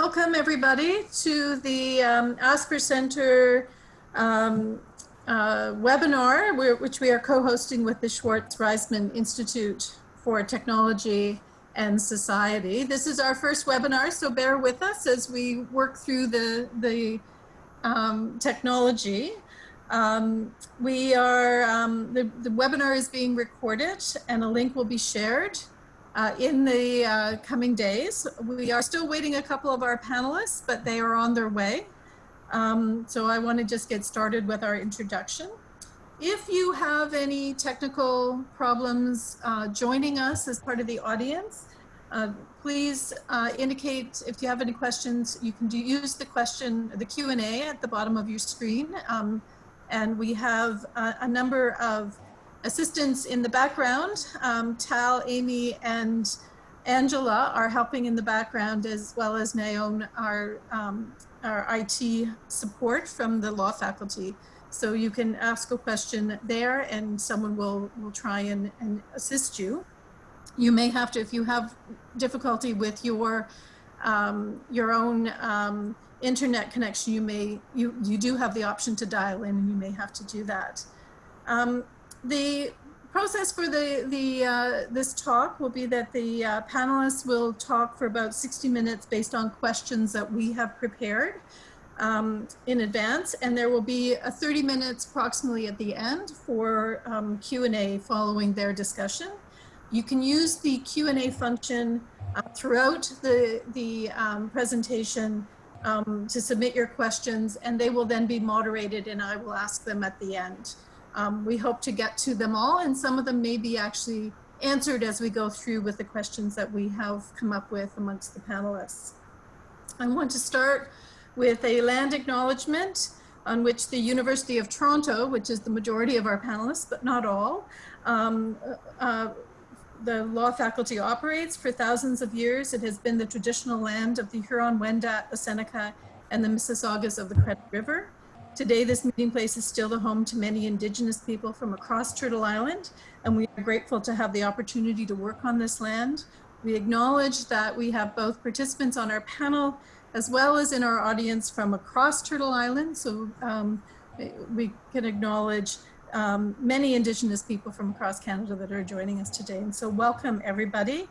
Welcome everybody to the Asper Center webinar, which we are co-hosting with the Schwartz-Reisman Institute for Technology and Society. This is our first webinar, so bear with us as we work through the technology. The webinar is being recorded and a link will be shared in the coming days. We are still waiting a couple of our panelists, but they are on their way. So I want to just get started with our introduction. If you have any technical problems joining us as part of the audience, please indicate if you have any questions. You can use the Q&A at the bottom of your screen. And we have a number of assistants in the background. Tal, Amy, and Angela are helping in the background, as well as Naomi, our IT support from the law faculty. So you can ask a question there and someone will try and assist you. You may have to, if you have difficulty with your own internet connection, you do have the option to dial in, and you may have to do that. The process for this talk will be that the panelists will talk for about 60 minutes based on questions that we have prepared in advance, and there will be 30 minutes approximately at the end for Q&A following their discussion. You can use the Q&A function throughout the presentation to submit your questions, and they will then be moderated and I will ask them at the end. We hope to get to them all, and some of them may be actually answered as we go through with the questions that we have come up with amongst the panelists. I want to start with a land acknowledgement on which the University of Toronto, which is the majority of our panelists, but not all, the law faculty operates. For thousands of years. It has been the traditional land of the Huron-Wendat, the Seneca, and the Mississaugas of the Credit River. Today, this meeting place is still the home to many Indigenous people from across Turtle Island, and we are grateful to have the opportunity to work on this land. We acknowledge that we have both participants on our panel as well as in our audience from across Turtle Island, so we can acknowledge many Indigenous people from across Canada that are joining us today, and so welcome everybody.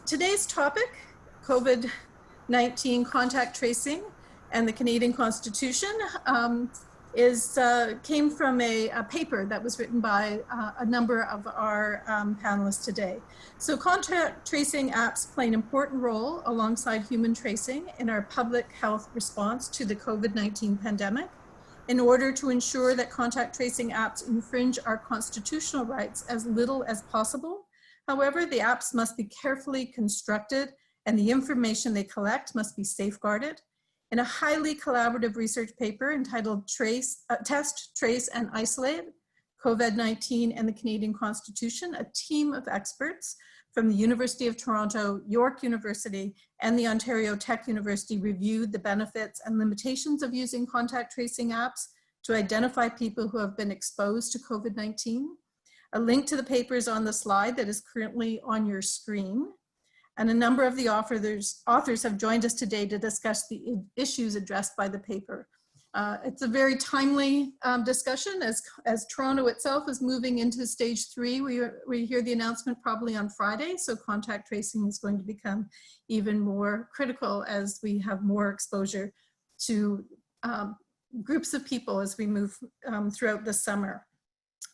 Today's topic, COVID-19 contact tracing and the Canadian Constitution, came from a paper that was written by a number of our panelists today. So contact tracing apps play an important role alongside human tracing in our public health response to the COVID-19 pandemic. In order to ensure that contact tracing apps infringe our constitutional rights as little as possible, however, the apps must be carefully constructed and the information they collect must be safeguarded. In a highly collaborative research paper entitled Test, Trace, and Isolate, COVID-19 and the Canadian Constitution, a team of experts from the University of Toronto, York University, and the Ontario Tech University reviewed the benefits and limitations of using contact tracing apps to identify people who have been exposed to COVID-19. A link to the paper is on the slide that is currently on your screen. And a number of the authors have joined us today to discuss the issues addressed by the paper. It's a very timely discussion as Toronto itself is moving into stage 3. We hear the announcement probably on Friday, so contact tracing is going to become even more critical as we have more exposure to groups of people as we move throughout the summer.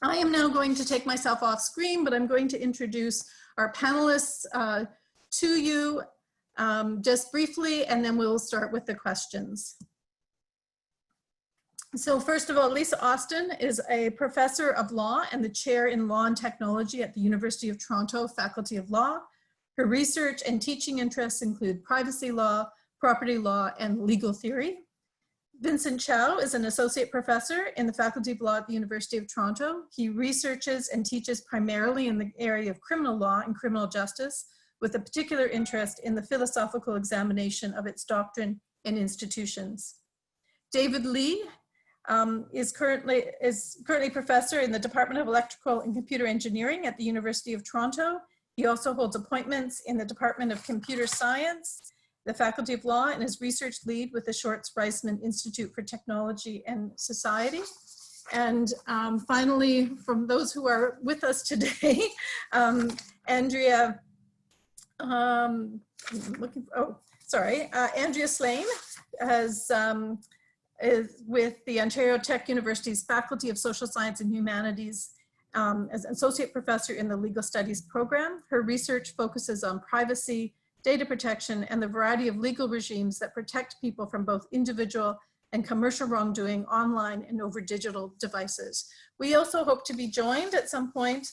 I am now going to take myself off screen, but I'm going to introduce our panelists to you just briefly, and then we'll start with the questions. So first of all, Lisa Austin is a professor of law and the chair in law and technology at the University of Toronto Faculty of Law. Her research and teaching interests include privacy law, property law, and legal theory. Vincent Chow is an associate professor in the Faculty of Law at the University of Toronto. He researches and teaches primarily in the area of criminal law and criminal justice, with a particular interest in the philosophical examination of its doctrine and institutions. David Lee is currently professor in the Department of Electrical and Computer Engineering at the University of Toronto. He also holds appointments in the Department of Computer Science the Faculty of Law, and is research lead with the Shorts Reisman Institute for Technology and Society. And finally, from those who are with us today, Andrea, Andrea Slane is with the Ontario Tech University's Faculty of Social Science and Humanities as Associate Professor in the Legal Studies program. Her research focuses on privacy, data protection, and the variety of legal regimes that protect people from both individual and commercial wrongdoing online and over digital devices. We also hope to be joined at some point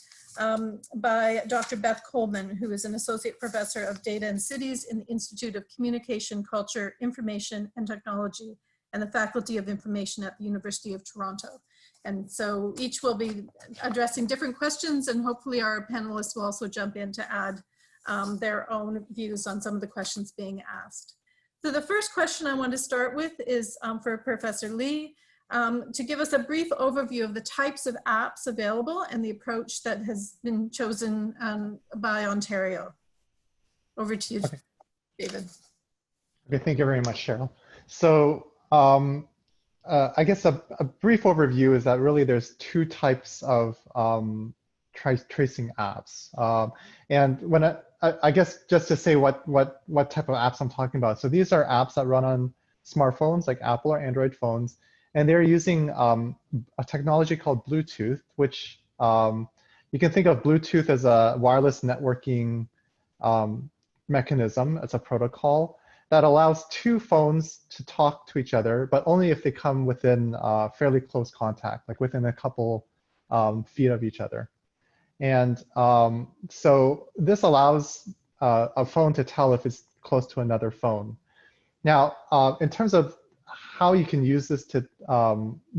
by Dr. Beth Coleman, who is an Associate Professor of Data and Cities in the Institute of Communication, Culture, Information, and Technology, and the Faculty of Information at the University of Toronto. And so each will be addressing different questions, and hopefully our panelists will also jump in to add their own views on some of the questions being asked. So the first question I want to start with is for Professor Lee to give us a brief overview of the types of apps available and the approach that has been chosen by Ontario. Over to you, okay. David. Okay, thank you very much, Cheryl. So I guess a brief overview is that really there's two types of tracing apps. And when I guess just to say what type of apps I'm talking about. So these are apps that run on smartphones like Apple or Android phones, and they're using a technology called Bluetooth, which you can think of Bluetooth as a wireless networking mechanism. It's a protocol that allows two phones to talk to each other, but only if they come within fairly close contact, like within a couple feet of each other. And so this allows a phone to tell if it's close to another phone. Now, in terms of how you can use this to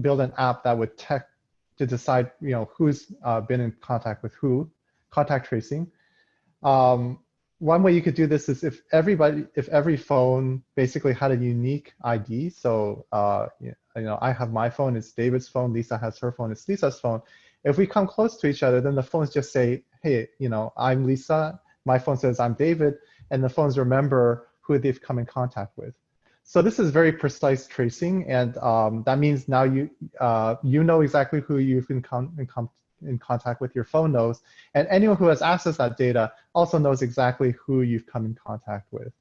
build an app that would to decide, who's been in contact with who, contact tracing. One way you could do this is if every phone basically had a unique ID. So I have my phone, it's David's phone, Lisa has her phone, it's Lisa's phone. If we come close to each other, then the phones just say, hey, I'm Lisa, my phone says I'm David, and the phones remember who they've come in contact with. So this is very precise tracing, and that means now you know exactly who you've been in contact with, your phone knows, and anyone who has accessed that data also knows exactly who you've come in contact with.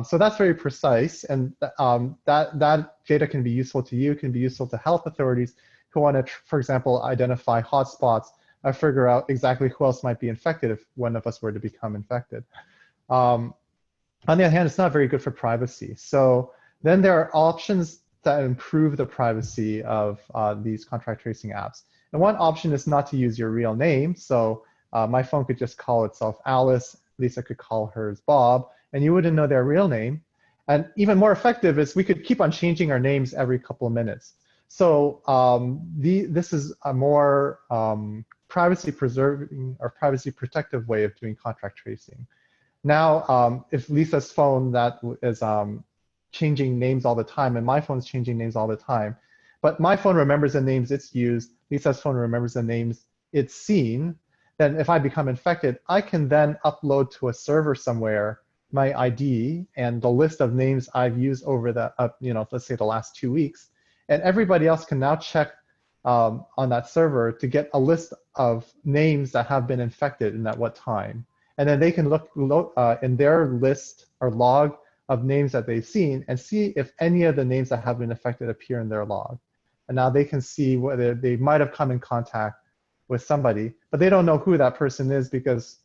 So that's very precise, and that data can be useful to you, can be useful to health authorities who want to, for example, identify hotspots or figure out exactly who else might be infected if one of us were to become infected. On the other hand, it's not very good for privacy. So then there are options that improve the privacy of these contact tracing apps. And one option is not to use your real name. So my phone could just call itself Alice, Lisa could call hers Bob, and you wouldn't know their real name. And even more effective is we could keep on changing our names every couple of minutes. So this is a more privacy preserving or privacy protective way of doing contact tracing. Now, if Lisa's phone that is changing names all the time, and my phone's changing names all the time, but my phone remembers the names it's used, Lisa's phone remembers the names it's seen, then if I become infected, I can then upload to a server somewhere my ID and the list of names I've used over the, let's say the last 2 weeks, and everybody else can now check on that server to get a list of names that have been infected and at what time. And then they can look in their list or log of names that they've seen and see if any of the names that have been affected appear in their log. And now they can see whether they might have come in contact with somebody, but they don't know who that person is because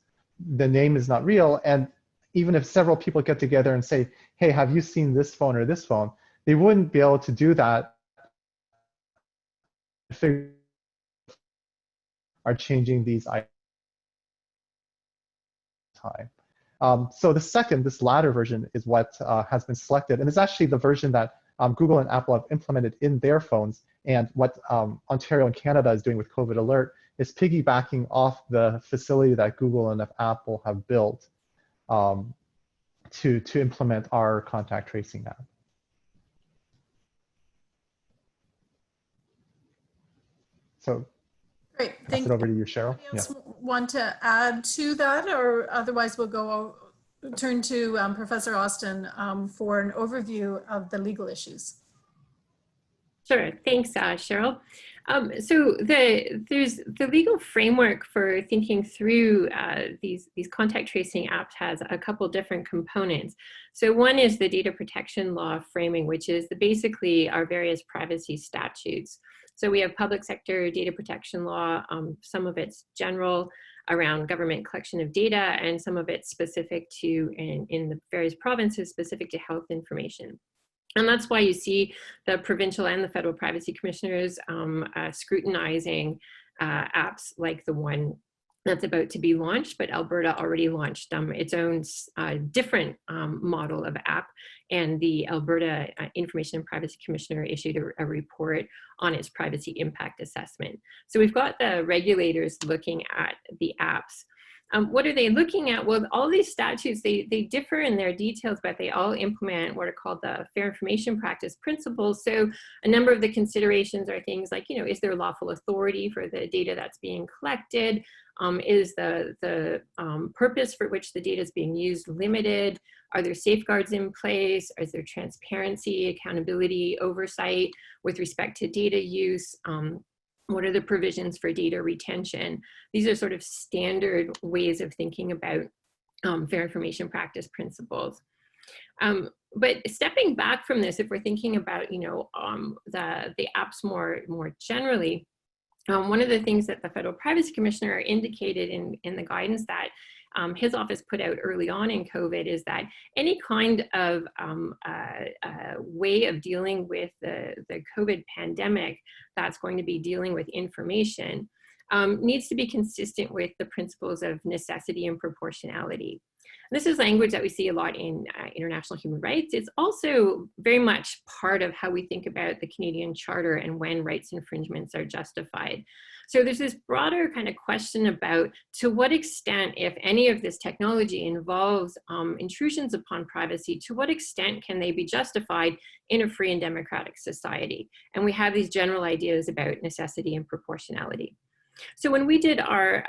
the name is not real. And even if several people get together and say, hey, have you seen this phone or this phone? They wouldn't be able to do that. Are changing these time. So this latter version is what has been selected, and it's actually the version that Google and Apple have implemented in their phones, and what Ontario and Canada is doing with COVID Alert is piggybacking off the facility that Google and Apple have built to implement our contact tracing app. So great, pass it over to you, Cheryl. Anybody else want to add to that, or otherwise we'll go turn to Professor Austin for an overview of the legal issues. Sure, thanks, Cheryl. So there's the legal framework for thinking through these contact tracing apps has a couple different components. So one is the data protection law framing, which is basically our various privacy statutes. So we have public sector data protection law, some of it's general around government collection of data, and some of it's specific to, in the various provinces, specific to health information. And that's why you see the provincial and the federal privacy commissioners scrutinizing apps like the one that's about to be launched, but Alberta already launched its own different model of app, and the Alberta Information and Privacy Commissioner issued a report on its privacy impact assessment. So we've got the regulators looking at the apps. What are they looking at? Well, all these statutes, they differ in their details, but they all implement what are called the fair information practice principles. So a number of the considerations are things like, is there lawful authority for the data that's being collected? Is the purpose for which the data is being used limited? Are there safeguards in place? Is there transparency, accountability, oversight with respect to data use? What are the provisions for data retention? These are sort of standard ways of thinking about fair information practice principles. But stepping back from this, if we're thinking about, the apps more generally, one of the things that the Federal Privacy Commissioner indicated in the guidance that his office put out early on in COVID is that any kind of way of dealing with the COVID pandemic that's going to be dealing with information needs to be consistent with the principles of necessity and proportionality. This is language that we see a lot in international human rights. It's also very much part of how we think about the Canadian Charter and when rights infringements are justified. So there's this broader kind of question about to what extent, if any of this technology involves intrusions upon privacy, to what extent can they be justified in a free and democratic society? And we have these general ideas about necessity and proportionality. So when we did our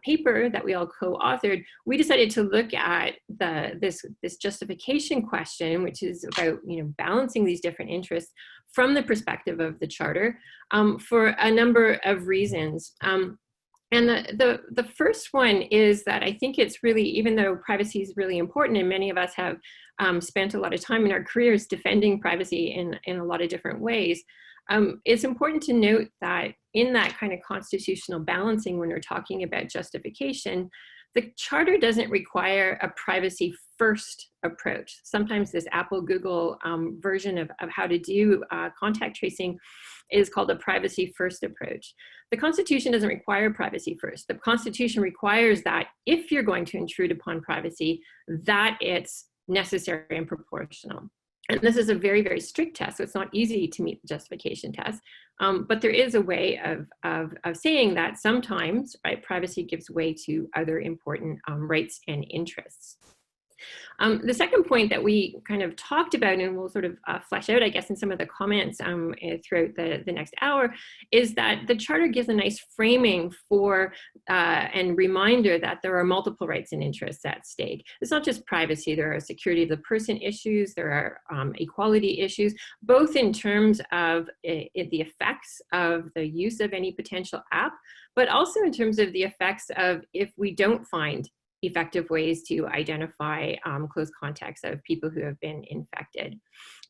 paper that we all co-authored, we decided to look at this justification question, which is about balancing these different interests from the perspective of the Charter for a number of reasons. And the first one is that I think it's really, even though privacy is really important, and many of us have spent a lot of time in our careers defending privacy in a lot of different ways, it's important to note that in that kind of constitutional balancing, when we're talking about justification, the Charter doesn't require a privacy first approach. Sometimes this Apple, Google version of how to do contact tracing is called a privacy first approach. The Constitution doesn't require privacy first. The Constitution requires that if you're going to intrude upon privacy, that it's necessary and proportional. And this is a very, very strict test, so it's not easy to meet the justification test. But there is a way of saying that sometimes, right, privacy gives way to other important rights and interests. The second point that we kind of talked about, and we'll sort of flesh out, I guess, in some of the comments throughout the next hour, is that the Charter gives a nice framing for and reminder that there are multiple rights and interests at stake. It's not just privacy, there are security of the person issues, there are equality issues, both in terms of the effects of the use of any potential app, but also in terms of the effects of if we don't find effective ways to identify close contacts of people who have been infected.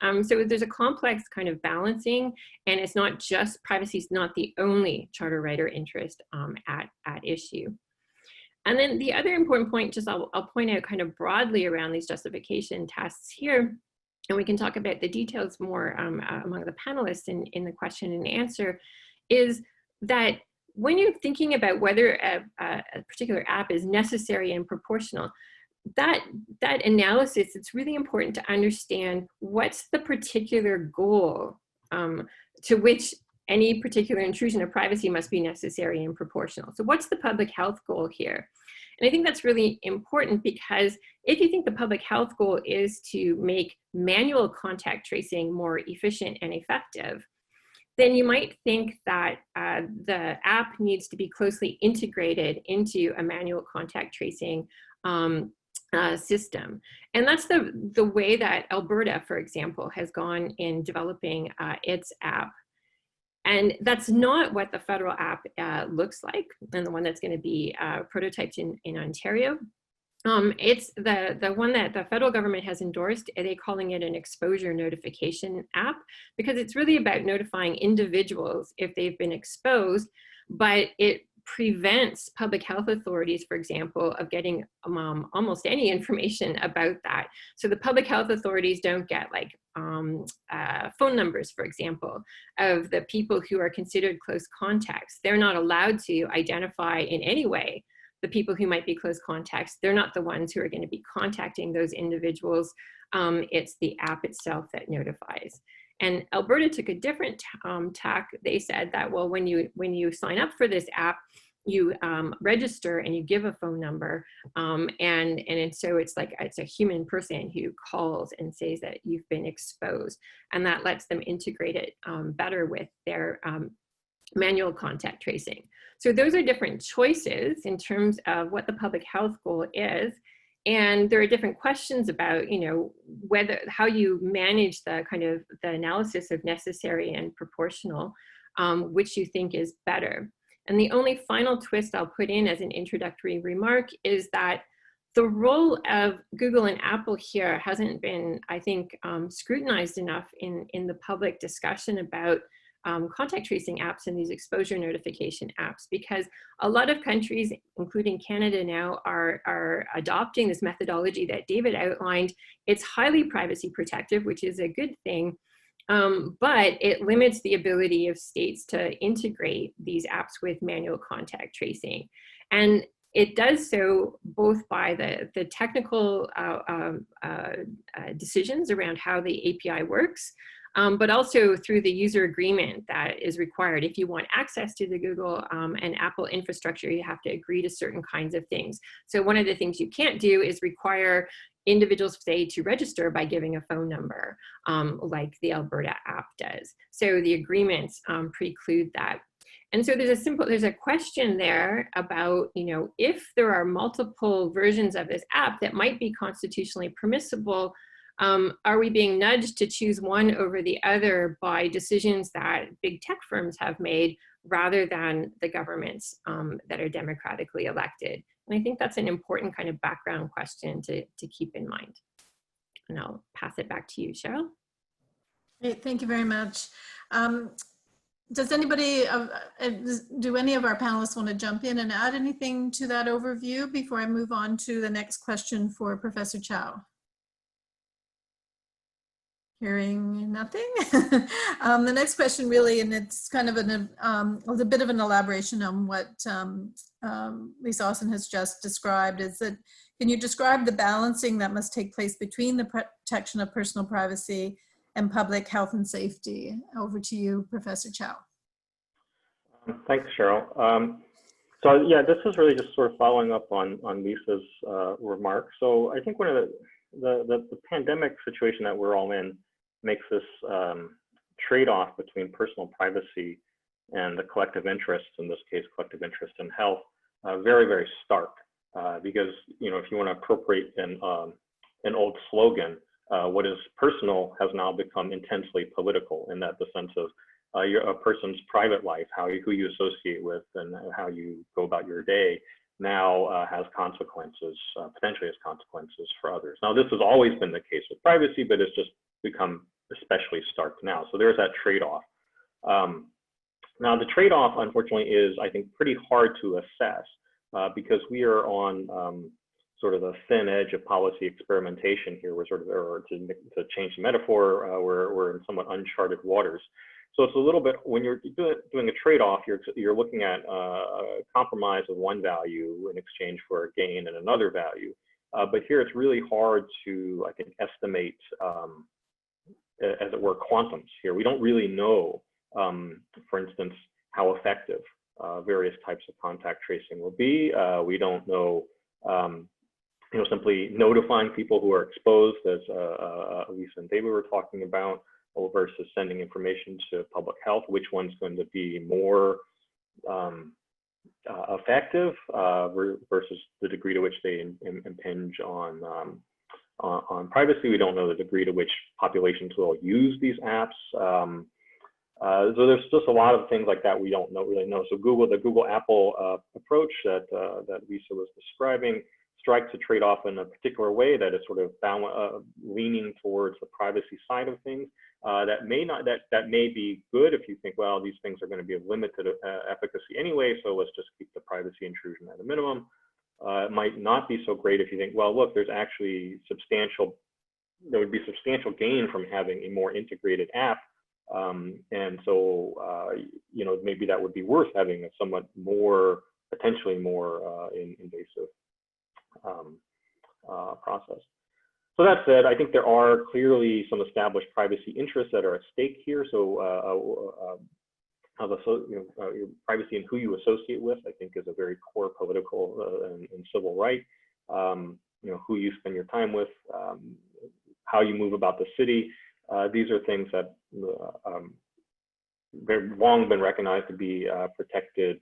So there's a complex kind of balancing, and it's not just, privacy is not the only charter writer interest at issue. And then the other important point, just I'll point out kind of broadly around these justification tests here, and we can talk about the details more among the panelists in the question and answer, is that when you're thinking about whether a particular app is necessary and proportional, that analysis, it's really important to understand what's the particular goal to which any particular intrusion of privacy must be necessary and proportional. So what's the public health goal here? And I think that's really important, because if you think the public health goal is to make manual contact tracing more efficient and effective, then you might think that the app needs to be closely integrated into a manual contact tracing system. And that's the way that Alberta, for example, has gone in developing its app. And that's not what the federal app looks like, and the one that's going to be prototyped in Ontario. It's the one that the federal government has endorsed. They're calling it an exposure notification app, because it's really about notifying individuals if they've been exposed, but it prevents public health authorities, for example, of getting almost any information about that. So the public health authorities don't get like phone numbers, for example, of the people who are considered close contacts. They're not allowed to identify in any way the people who might be close contacts. They're not the ones who are going to be contacting those individuals. It's the app itself that notifies. And Alberta took a different tack. They said that, well, when you sign up for this app, you register and you give a phone number, and so it's like it's a human person who calls and says that you've been exposed, and that lets them integrate it better with their manual contact tracing. So those are different choices in terms of what the public health goal is. And there are different questions about, you know, how you manage the kind of the analysis of necessary and proportional, which you think is better. And the only final twist I'll put in as an introductory remark is that the role of Google and Apple here hasn't been, I think, scrutinized enough in the public discussion about contact tracing apps and these exposure notification apps, because a lot of countries, including Canada now, are adopting this methodology that David outlined. It's highly privacy protective, which is a good thing, but it limits the ability of states to integrate these apps with manual contact tracing. And it does so both by the technical decisions around how the API works, but also through the user agreement that is required. If you want access to the Google and Apple infrastructure, you have to agree to certain kinds of things. So one of the things you can't do is require individuals, say, to register by giving a phone number, like the Alberta app does. So the agreements preclude that. And so there's a question there about, you know, if there are multiple versions of this app that might be constitutionally permissible, are we being nudged to choose one over the other by decisions that big tech firms have made rather than the governments that are democratically elected? And I think that's an important kind of background question to keep in mind. And I'll pass it back to you, Cheryl. Great, thank you very much. Does anybody, do any of our panelists want to jump in and add anything to that overview before I move on to the next question for Professor Chow? Hearing nothing. The next question really, and it's kind of a bit of an elaboration on what Lisa Austin has just described, is that, can you describe the balancing that must take place between the protection of personal privacy and public health and safety? Over to you, Professor Chow. Thanks, Cheryl. So yeah, this is really just sort of following up on Lisa's remarks. So I think one of the pandemic situation that we're all in makes this trade-off between personal privacy and the collective interest, in this case, collective interest in health, very, very stark. Because, you know, if you want to appropriate an old slogan, what is personal has now become intensely political, in that the sense of a person's private life, who you associate with and how you go about your day, now has consequences, potentially has consequences for others. Now, this has always been the case with privacy, but it's just become especially stark now. So there's that trade-off. Now, the trade-off, unfortunately, is, I think, pretty hard to assess because we are on sort of the thin edge of policy experimentation here. We're sort of, or to change the metaphor, we're in somewhat uncharted waters. So it's a little bit, when you're doing a trade-off, you're looking at a compromise of one value in exchange for a gain in another value. But here it's really hard to, I think, estimate, as it were, quantums here. We don't really know, for instance, how effective various types of contact tracing will be. We don't know, you know, simply notifying people who are exposed, as Lisa and David were talking about, versus sending information to public health, which one's going to be more effective versus the degree to which they impinge on privacy. We don't know the degree to which populations will use these apps. So there's just a lot of things like that we don't really know. So the Google-Apple approach that Lisa was describing strikes a trade-off in a particular way that is sort of leaning towards the privacy side of things. That may be good if you think, well, these things are going to be of limited efficacy anyway, so let's just keep the privacy intrusion at a minimum. It might not be so great if you think, well, look, there would be substantial gain from having a more integrated app. And so, maybe that would be worth having a somewhat more, potentially more invasive process. So that said, I think there are clearly some established privacy interests that are at stake here. So privacy and who you associate with, I think, is a very core political and civil right. Who you spend your time with, how you move about the city. These are things that have long been recognized to be protected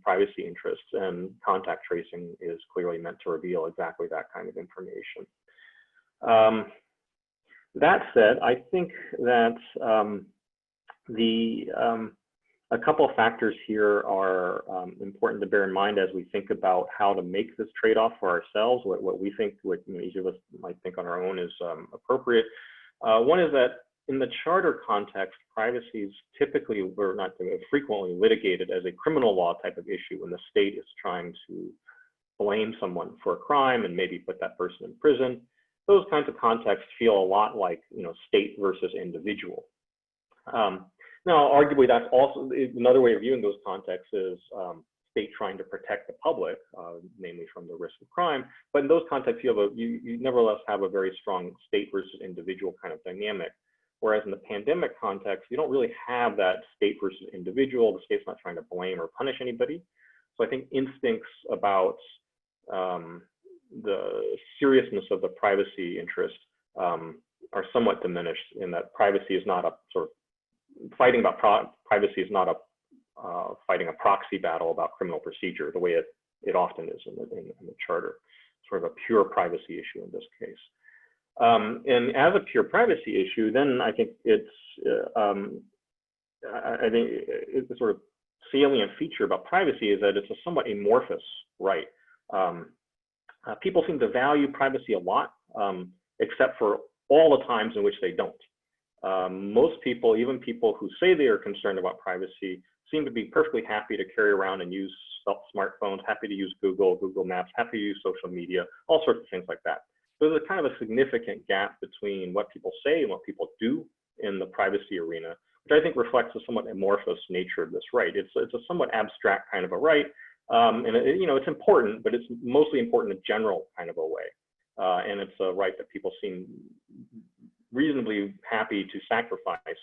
privacy interests, and contact tracing is clearly meant to reveal exactly that kind of information. That said, I think that a couple of factors here are important to bear in mind as we think about how to make this trade-off for ourselves, what we think, what each of us might think on our own is appropriate. One is that in the charter context, privacy is typically, or not frequently, litigated as a criminal law type of issue when the state is trying to blame someone for a crime and maybe put that person in prison. Those kinds of contexts feel a lot like, state versus individual. Now, arguably, that's also another way of viewing those contexts is state trying to protect the public, namely from the risk of crime. But in those contexts, you nevertheless have a very strong state versus individual kind of dynamic. Whereas in the pandemic context, you don't really have that state versus individual. The state's not trying to blame or punish anybody. So I think instincts about the seriousness of the privacy interest are somewhat diminished in that privacy is not a sort of fighting about privacy is not a fighting a proxy battle about criminal procedure the way it often is in the charter, sort of a pure privacy issue in this case. And as a pure privacy issue, then I think it's the sort of salient feature about privacy is that it's a somewhat amorphous right. People seem to value privacy a lot, except for all the times in which they don't. Most people, even people who say they are concerned about privacy, seem to be perfectly happy to carry around and use smartphones, happy to use Google Maps, happy to use social media, all sorts of things like that. So there's a kind of a significant gap between what people say and what people do in the privacy arena, which I think reflects the somewhat amorphous nature of this right. It's a somewhat abstract kind of a right, and it's important, but it's mostly important in a general kind of a way. And it's a right that people seem reasonably happy to sacrifice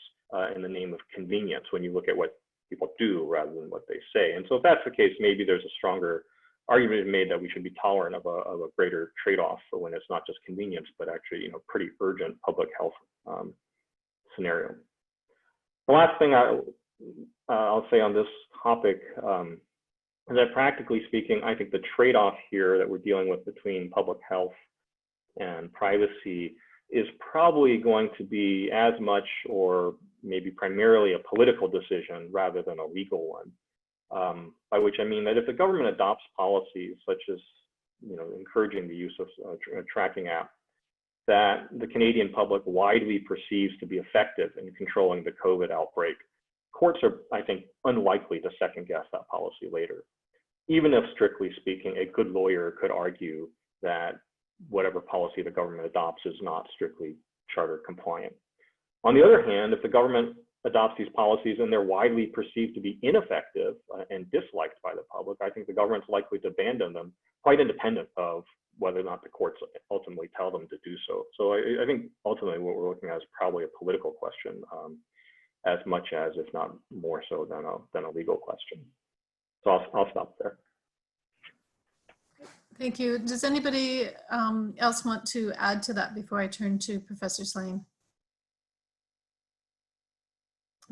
in the name of convenience when you look at what people do rather than what they say. And so if that's the case, maybe there's a stronger argument made that we should be tolerant of a greater trade-off for when it's not just convenience, but actually, pretty urgent public health scenario. The last thing I'll say on this topic is that practically speaking, I think the trade-off here that we're dealing with between public health and privacy is probably going to be as much or maybe primarily a political decision rather than a legal one. By which I mean that if the government adopts policies such as, encouraging the use of a tracking app that the Canadian public widely perceives to be effective in controlling the COVID outbreak, courts are, I think, unlikely to second guess that policy later. Even if, strictly speaking, a good lawyer could argue that whatever policy the government adopts is not strictly charter compliant. On the other hand, if the government adopts these policies and they're widely perceived to be ineffective and disliked by the public, I think the government's likely to abandon them, quite independent of whether or not the courts ultimately tell them to do so. So I think ultimately what we're looking at is probably a political question as much as, if not more so, than a legal question. So I'll stop there. Thank you. Does anybody else want to add to that before I turn to Professor Slane?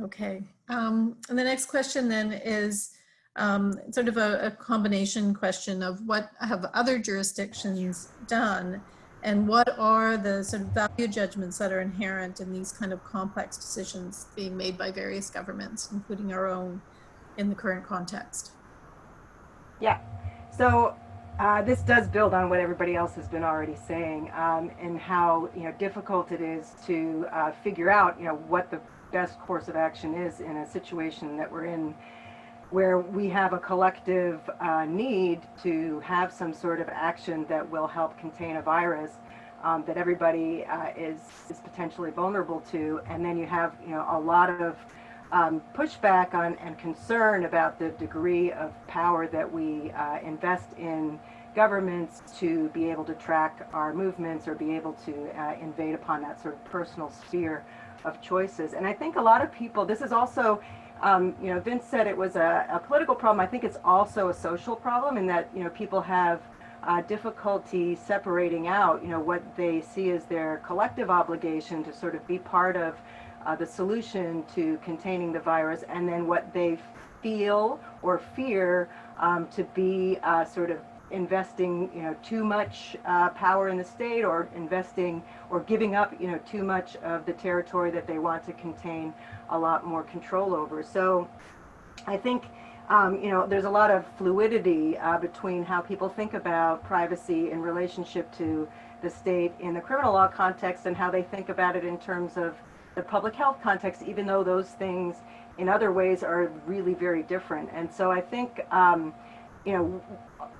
Okay, and the next question then is, sort of a combination question of what have other jurisdictions done and what are the sort of value judgments that are inherent in these kind of complex decisions being made by various governments, including our own, in the current context. Yeah, so this does build on what everybody else has been already saying, and how difficult it is to figure out what the best course of action is in a situation that we're in, where we have a collective need to have some sort of action that will help contain a virus that everybody is potentially vulnerable to, and then you have a lot of pushback on and concern about the degree of power that we invest in governments to be able to track our movements or be able to invade upon that sort of personal sphere of choices. And I think a lot of people, this is also, Vince said it was a political problem. I think it's also a social problem in that, people have difficulty separating out, what they see as their collective obligation to sort of be part of the solution to containing the virus, and then what they feel or fear to be sort of investing too much power in the state, or investing or giving up too much of the territory that they want to contain a lot more control over. So I think there's a lot of fluidity between how people think about privacy in relationship to the state in the criminal law context and how they think about it in terms of the public health context, even though those things in other ways are really very different. And so I think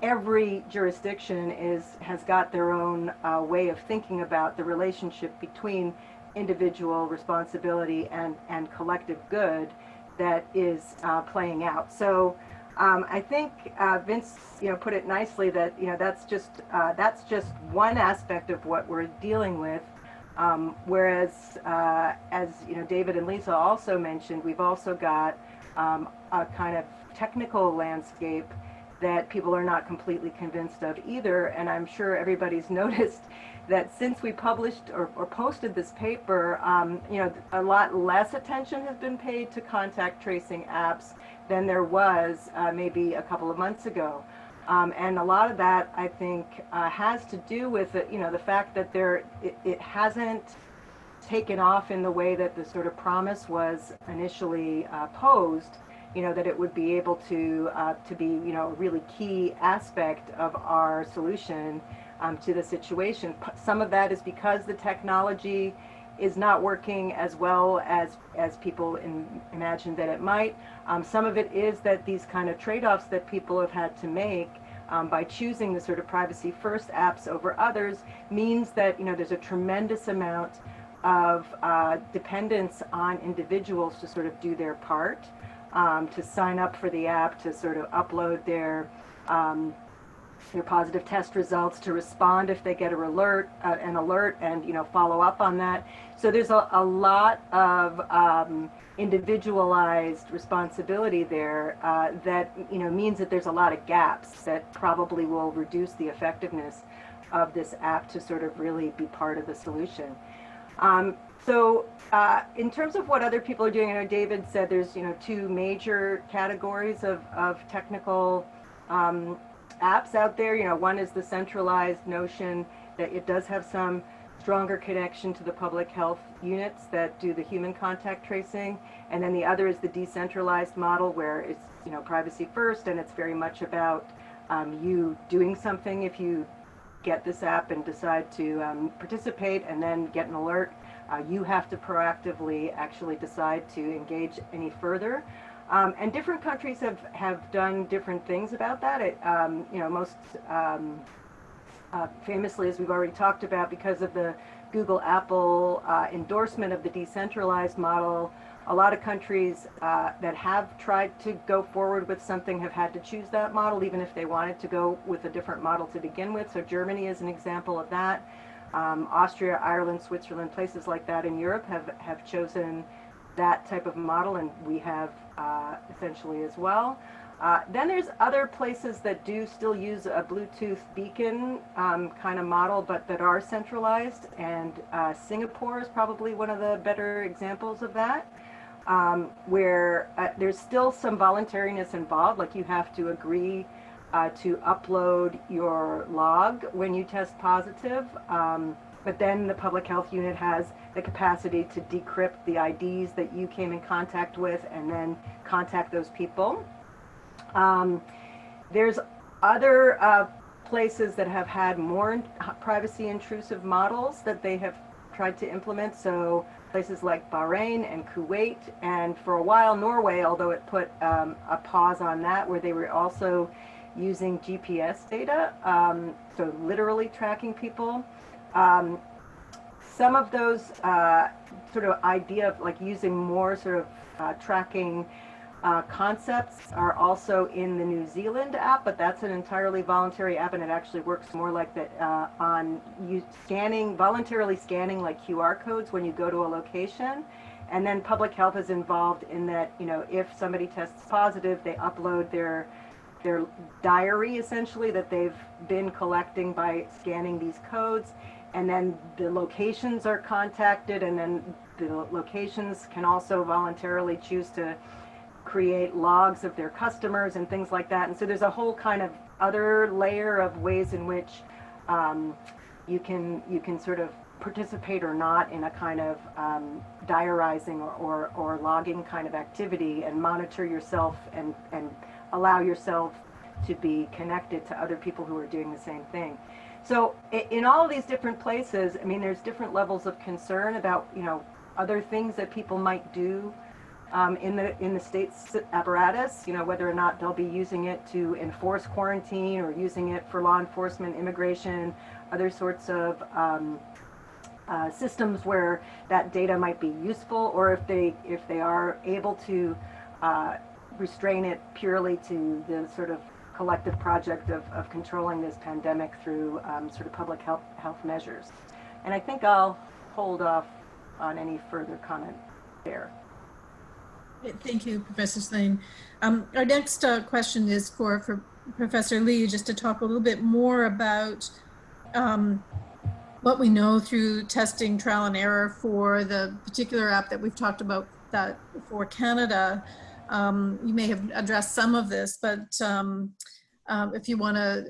every jurisdiction has got their own way of thinking about the relationship between individual responsibility and collective good that is playing out. So I think Vince put it nicely that that's just one aspect of what we're dealing with. Whereas, as David and Lisa also mentioned, we've also got a kind of technical landscape that people are not completely convinced of either. And I'm sure everybody's noticed that since we published or posted this paper, a lot less attention has been paid to contact tracing apps than there was maybe a couple of months ago. And a lot of that, I think, has to do with the fact that it hasn't taken off in the way that the sort of promise was initially posed. That it would be able to be a really key aspect of our solution to the situation. Some of that is because the technology is not working as well as people imagine that it might. Some of it is that these kind of trade-offs that people have had to make by choosing the sort of privacy first apps over others means that there's a tremendous amount of dependence on individuals to sort of do their part, to sign up for the app, to sort of upload their positive test results, to respond if they get an alert and follow up on that. So there's a lot of individualized responsibility there that means that there's a lot of gaps that probably will reduce the effectiveness of this app to sort of really be part of the solution. So in terms of what other people are doing, I know David said there's two major categories of technical apps out there. One is the centralized notion that it does have some stronger connection to the public health units that do the human contact tracing, and then the other is the decentralized model where it's privacy first, and it's very much about you doing something if you get this app and decide to participate and then get an alert. You have to proactively actually decide to engage any further. And different countries have done different things about that. Most famously, as we've already talked about, because of the Google-Apple endorsement of the decentralized model, a lot of countries that have tried to go forward with something have had to choose that model, even if they wanted to go with a different model to begin with. So Germany is an example of that. Austria, Ireland, Switzerland, places like that in Europe have chosen that type of model, and we have essentially as well. Then there's other places that do still use a Bluetooth beacon kind of model, but that are centralized, and Singapore is probably one of the better examples of that. where there's still some voluntariness involved, like you have to agree to upload your log when you test positive. But then the public health unit has the capacity to decrypt the IDs that you came in contact with and then contact those people. There's other places that have had more privacy intrusive models that they have tried to implement. So places like Bahrain and Kuwait, and for a while Norway, although it put a pause on that, where they were also using GPS data, so literally tracking people. Some of those sort of idea of like using more sort of tracking concepts are also in the New Zealand app, but that's an entirely voluntary app, and it actually works more like that on you voluntarily scanning like QR codes when you go to a location. And then public health is involved in that, you know, if somebody tests positive, they upload their diary essentially that they've been collecting by scanning these codes, and then the locations are contacted, and then the locations can also voluntarily choose to create logs of their customers and things like that. And so there's a whole kind of other layer of ways in which you can sort of participate or not in a kind of diarizing or logging kind of activity, and monitor yourself and allow yourself to be connected to other people who are doing the same thing. So in all of these different places, I mean, there's different levels of concern about, you know, other things that people might do in the state's apparatus, you know, whether or not they'll be using it to enforce quarantine or using it for law enforcement, immigration, other sorts of systems where that data might be useful, or if they are able to restrain it purely to the sort of collective project of controlling this pandemic through sort of public health measures. And I think I'll hold off on any further comment there. Thank you, Professor Slane. Our next question is for Professor Lee, just to talk a little bit more about what we know through testing, trial and error for the particular app that we've talked about that for Canada. You may have addressed some of this, but if you want to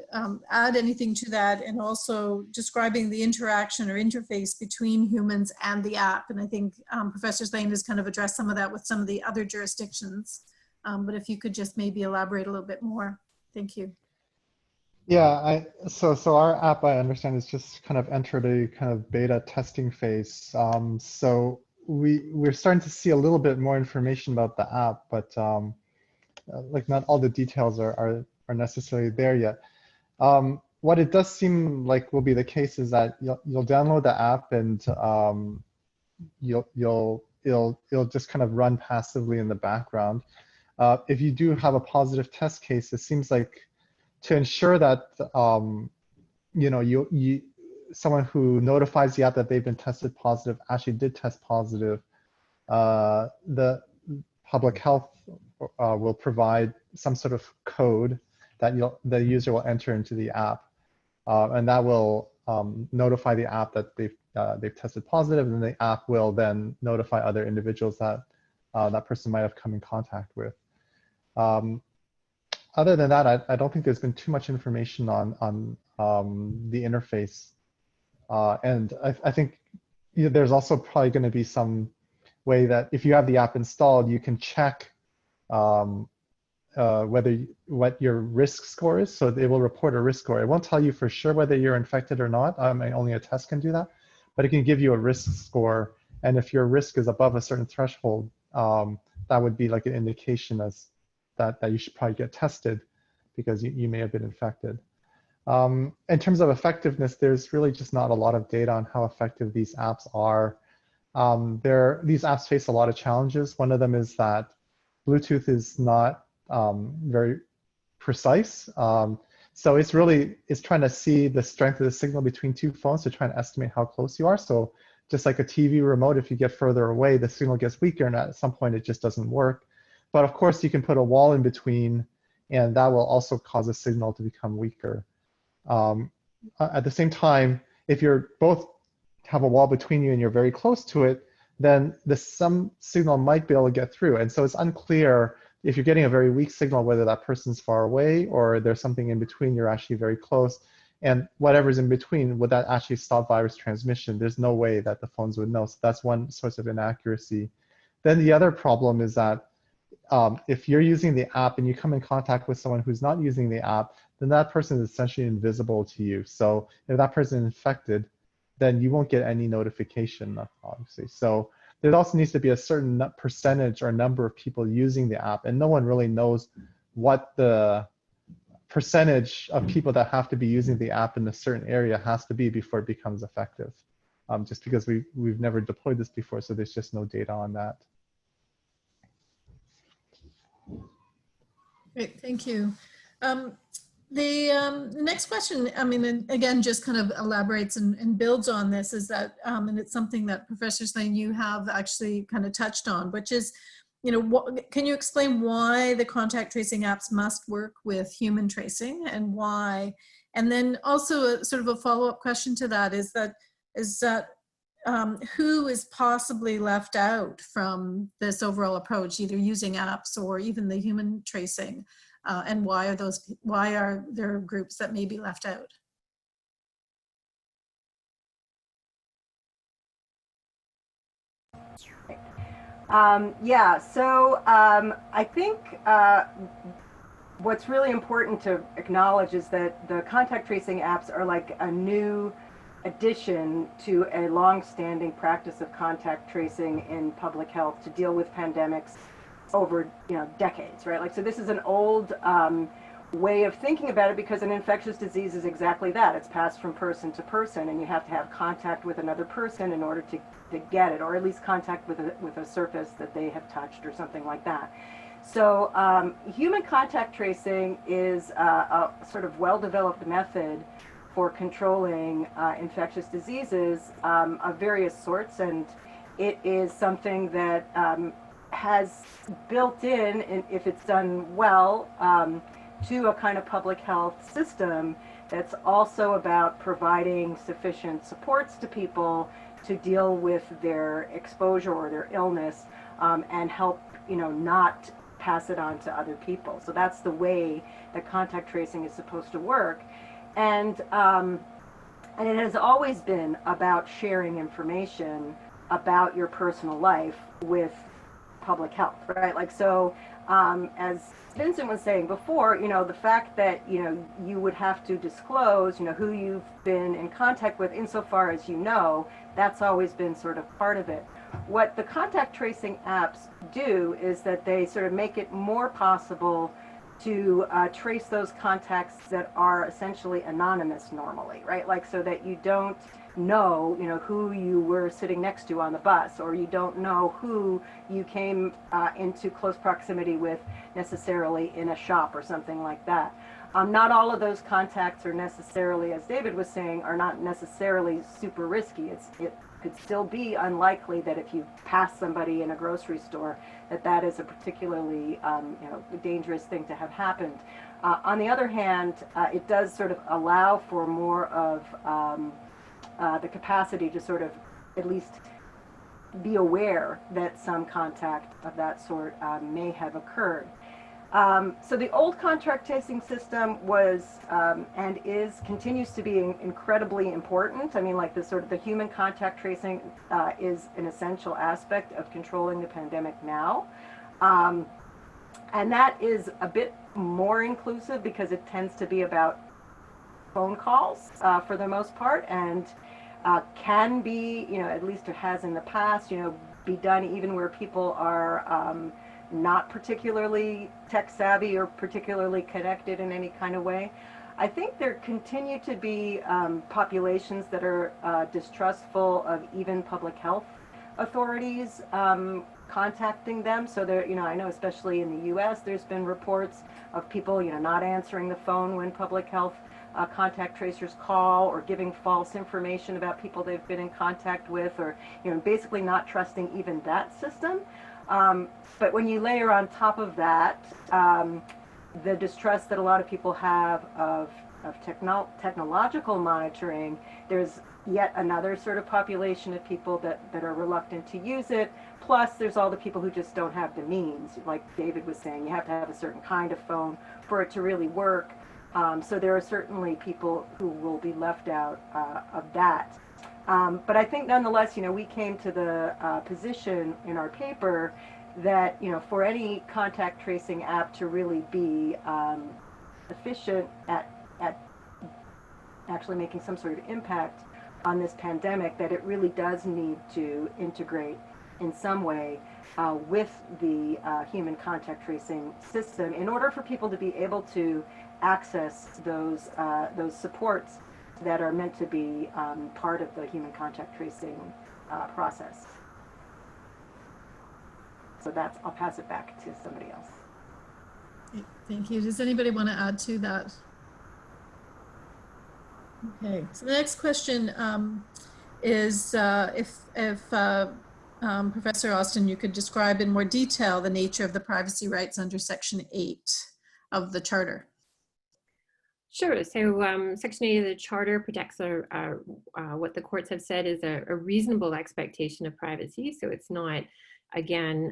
add anything to that, and also describing the interaction or interface between humans and the app. And I think Professor Slane has kind of addressed some of that with some of the other jurisdictions. But if you could just maybe elaborate a little bit more. Thank you. Yeah, so our app, I understand, is just kind of entered a kind of beta testing phase. So we're starting to see a little bit more information about the app, but like not all the details are necessarily there yet. What it does seem like will be the case is that you'll download the app, and it'll just kind of run passively in the background. If you do have a positive test case, it seems like to ensure that you know someone who notifies the app that they've been tested positive actually did test positive, the public health will provide some sort of code that the user will enter into the app, and that will notify the app that they've tested positive, and the app will then notify other individuals that that person might have come in contact with. Other than that, I don't think there's been too much information on the interface, and I think there's also probably going to be some way that if you have the app installed, you can check what your risk score is. So they will report a risk score. It won't tell you for sure whether you're infected or not. Only a test can do that, but it can give you a risk score. And if your risk is above a certain threshold, that would be like an indication as that you should probably get tested because you may have been infected. In terms of effectiveness, there's really just not a lot of data on how effective these apps are. These apps face a lot of challenges. One of them is that Bluetooth is not very precise. So it's trying to see the strength of the signal between two phones to try and estimate how close you are. So just like a TV remote, if you get further away, the signal gets weaker, and at some point it just doesn't work. But of course, you can put a wall in between, and that will also cause a signal to become weaker. At the same time, if you're both have a wall between you and you're very close to it, then some signal might be able to get through. And so it's unclear if you're getting a very weak signal, whether that person's far away or there's something in between, you're actually very close. And whatever's in between, would that actually stop virus transmission? There's no way that the phones would know. So that's one source of inaccuracy. Then the other problem is that if you're using the app and you come in contact with someone who's not using the app, then that person is essentially invisible to you. So if that person is infected, then you won't get any notification, obviously. So there also needs to be a certain percentage or number of people using the app, and no one really knows what the percentage of people that have to be using the app in a certain area has to be before it becomes effective. Just because we've never deployed this before, so there's just no data on that. Great, thank you. The next question, I mean, and again, just kind of elaborates and builds on this, is that, and it's something that Professor Slane, you have actually kind of touched on, which is, you know, can you explain why the contact tracing apps must work with human tracing and why? And then also a sort of a follow-up question to that is that who is possibly left out from this overall approach, either using apps or even the human tracing? And why are there groups that may be left out? Yeah, so I think what's really important to acknowledge is that the contact tracing apps are like a new addition to a long-standing practice of contact tracing in public health to deal with pandemics over decades, right? Like, so this is an old way of thinking about it, because an infectious disease is exactly that. It's passed from person to person, and you have to have contact with another person in order to get it, or at least contact with a surface that they have touched or something like that. So human contact tracing is a sort of well-developed method for controlling infectious diseases of various sorts, and it is something that has built in, if it's done well, to a kind of public health system that's also about providing sufficient supports to people to deal with their exposure or their illness, and help not pass it on to other people. So that's the way that contact tracing is supposed to work. And it has always been about sharing information about your personal life with public health, right? Like, so as Vincent was saying before, the fact that you would have to disclose who you've been in contact with insofar as that's always been sort of part of it. What the contact tracing apps do is that they sort of make it more possible to trace those contacts that are essentially anonymous normally, right? Like, so that you don't know, who you were sitting next to on the bus, or you don't know who you came into close proximity with necessarily in a shop or something like that. Not all of those contacts are necessarily, as David was saying, are not necessarily super risky. It could still be unlikely that if you pass somebody in a grocery store, that is a particularly dangerous thing to have happened. On the other hand, it does sort of allow for more of the capacity to sort of at least be aware that some contact of that sort may have occurred. So the old contact tracing system was and continues to be incredibly important. I mean, like, the human contact tracing is an essential aspect of controlling the pandemic now. And that is a bit more inclusive because it tends to be about phone calls for the most part, and can be, at least it has in the past, be done even where people are not particularly tech savvy or particularly connected in any kind of way. I think there continue to be populations that are distrustful of even public health authorities contacting them. So there, I know especially in the U.S. there's been reports of people, not answering the phone when public health contact tracers call, or giving false information about people they've been in contact with, or basically not trusting even that system. But when you layer on top of that the distrust that a lot of people have of technological monitoring, there's yet another sort of population of people that are reluctant to use it. Plus, there's all the people who just don't have the means. Like David was saying, you have to have a certain kind of phone for it to really work. So there are certainly people who will be left out of that. But I think nonetheless, we came to the position in our paper that, for any contact tracing app to really be efficient at actually making some sort of impact on this pandemic, that it really does need to integrate in some way with the human contact tracing system in order for people to be able to access those supports that are meant to be part of the human contact tracing process. So I'll pass it back to somebody else. Thank you. Does anybody want to add to that? Okay, so the next question is if Professor Austin, you could describe in more detail the nature of the privacy rights under Section 8 of the Charter. Sure. So Section 8 of the Charter protects what the courts have said is a reasonable expectation of privacy. So it's not, again,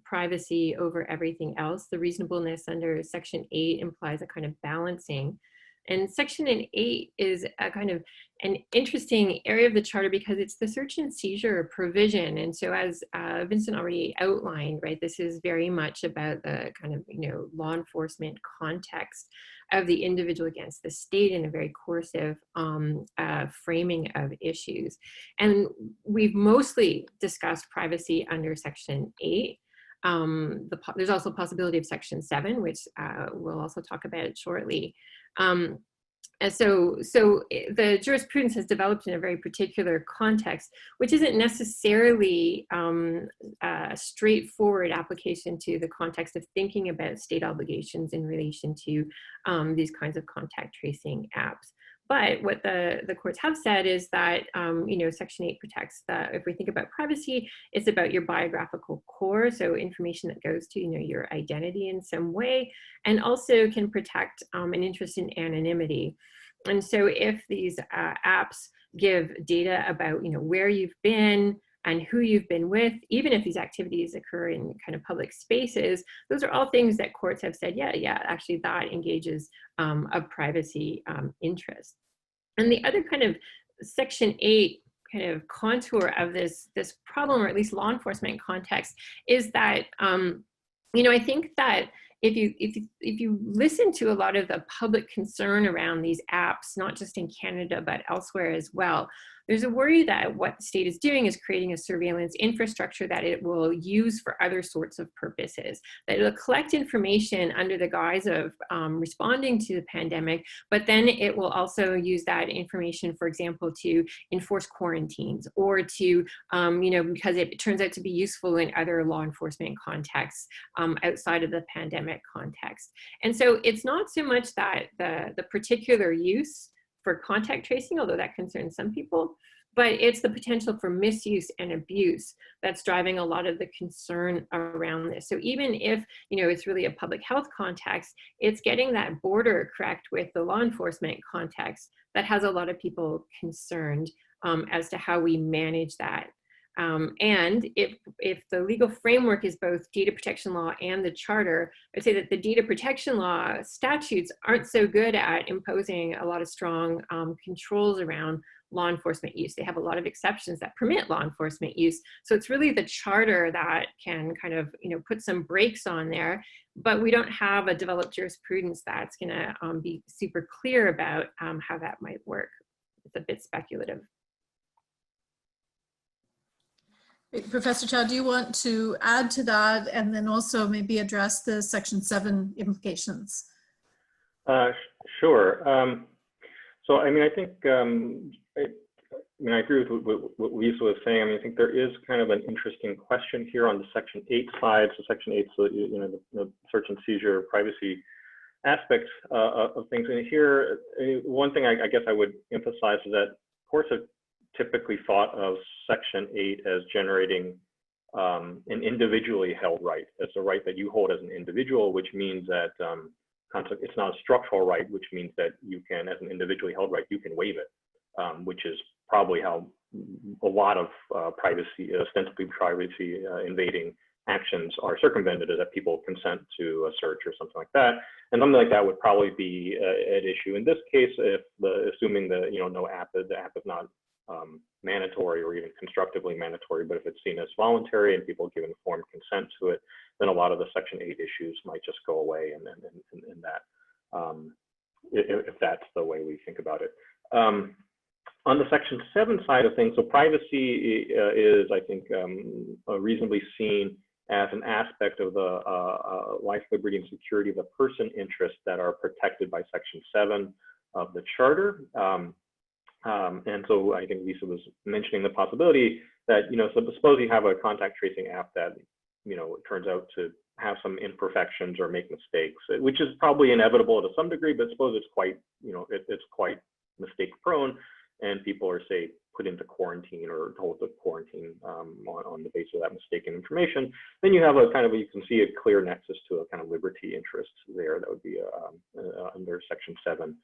privacy over everything else. The reasonableness under Section 8 implies a kind of balancing. And Section 8 is a kind of an interesting area of the Charter because it's the search and seizure provision. And so as Vincent already outlined, right, this is very much about the kind of, law enforcement context of the individual against the state in a very coercive framing of issues. And we've mostly discussed privacy under Section 8. There's also a possibility of Section 7, which we'll also talk about shortly. And so the jurisprudence has developed in a very particular context, which isn't necessarily a straightforward application to the context of thinking about state obligations in relation to these kinds of contact tracing apps. But what the courts have said is that, Section 8 protects if we think about privacy, it's about your biographical core, so information that goes to, your identity in some way, and also can protect an interest in anonymity. And so if these apps give data about, where you've been and who you've been with, even if these activities occur in kind of public spaces, those are all things that courts have said, yeah, actually that engages a privacy interest. And the other kind of Section 8 kind of contour of this problem, or at least law enforcement context, is that, I think that if you listen to a lot of the public concern around these apps, not just in Canada, but elsewhere as well, there's a worry that what the state is doing is creating a surveillance infrastructure that it will use for other sorts of purposes, that it'll collect information under the guise of responding to the pandemic, but then it will also use that information, for example, to enforce quarantines or to, because it turns out to be useful in other law enforcement contexts outside of the pandemic context. And so it's not so much that the particular use for contact tracing, although that concerns some people, but it's the potential for misuse and abuse that's driving a lot of the concern around this. So even if, it's really a public health context, it's getting that border correct with the law enforcement context that has a lot of people concerned as to how we manage that. And if the legal framework is both data protection law and the Charter, I'd say that the data protection law statutes aren't so good at imposing a lot of strong controls around law enforcement use. They have a lot of exceptions that permit law enforcement use. So it's really the Charter that can kind of, put some brakes on there, but we don't have a developed jurisprudence that's gonna be super clear about how that might work. It's a bit speculative. Professor Chow, do you want to add to that and then also maybe address the Section 7 implications? Sure. So, I think, I agree with what Lisa was saying. I think there is kind of an interesting question here on the Section 8 side. So Section 8 is the search and seizure privacy aspects of things. And here, one thing I guess I would emphasize is that courts have typically thought of Section 8 as generating an individually held right. It's a right that you hold as an individual, which means that it's not a structural right, which means that you can, as an individually held right, you can waive it, which is probably how a lot of privacy, ostensibly privacy invading actions are circumvented, is that people consent to a search or something like that. And something like that would probably be at issue. In this case, if assuming the the app is not mandatory or even constructively mandatory, but if it's seen as voluntary and people give informed consent to it, then a lot of the Section 8 issues might just go away in that, if that's the way we think about it. On the Section 7 side of things, so privacy is, I think, reasonably seen as an aspect of the life, liberty, and security of the person interests that are protected by Section 7 of the Charter. And so I think Lisa was mentioning the possibility that, so suppose you have a contact tracing app that, it turns out to have some imperfections or make mistakes, which is probably inevitable to some degree, but suppose it's quite, it's quite mistake prone, and people are, say, put into quarantine or told to quarantine on the basis of that mistaken information, then you have a kind of, you can see a clear nexus to a kind of liberty interest there that would be under Section 7.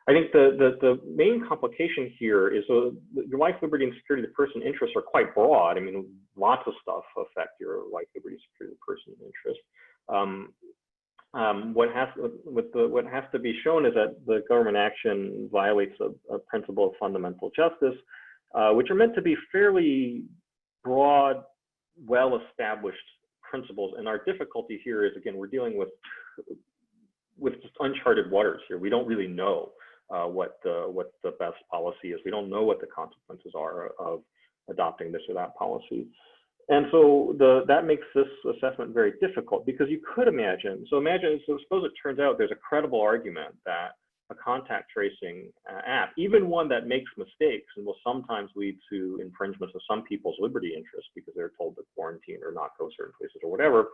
I think the main complication here is, so your life, liberty, and security of the person interests are quite broad. I mean, lots of stuff affect your life, liberty, security of the person interest. What has to be shown is that the government action violates a principle of fundamental justice, which are meant to be fairly broad, well-established principles. And our difficulty here is, again, we're dealing with just uncharted waters here. We don't really know what the best policy is. We don't know what the consequences are of adopting this or that policy. And so that makes this assessment very difficult, because you could imagine, so suppose it turns out there's a credible argument that a contact tracing app, even one that makes mistakes and will sometimes lead to infringements of some people's liberty interests because they're told to quarantine or not go certain places or whatever,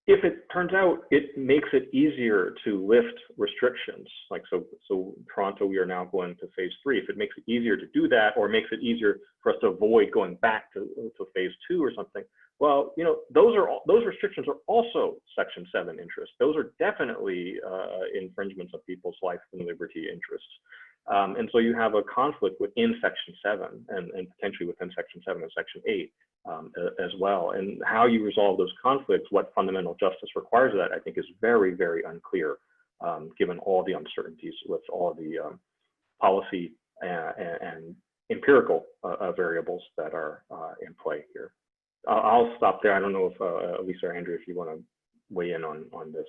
if it turns out it makes it easier to lift restrictions, like so Toronto, we are now going to phase 3. If it makes it easier to do that, or makes it easier for us to avoid going back to phase 2 or something, well, those restrictions are also Section 7 interests. Those are definitely infringements of people's life and liberty interests. And so you have a conflict within Section 7 and potentially within Section 7 and Section 8 as well. And how you resolve those conflicts, what fundamental justice requires of that, I think is very, very unclear, given all the uncertainties with all the policy and empirical variables that are in play here. I'll stop there. I don't know if Lisa or Andrew, if you want to weigh in on this.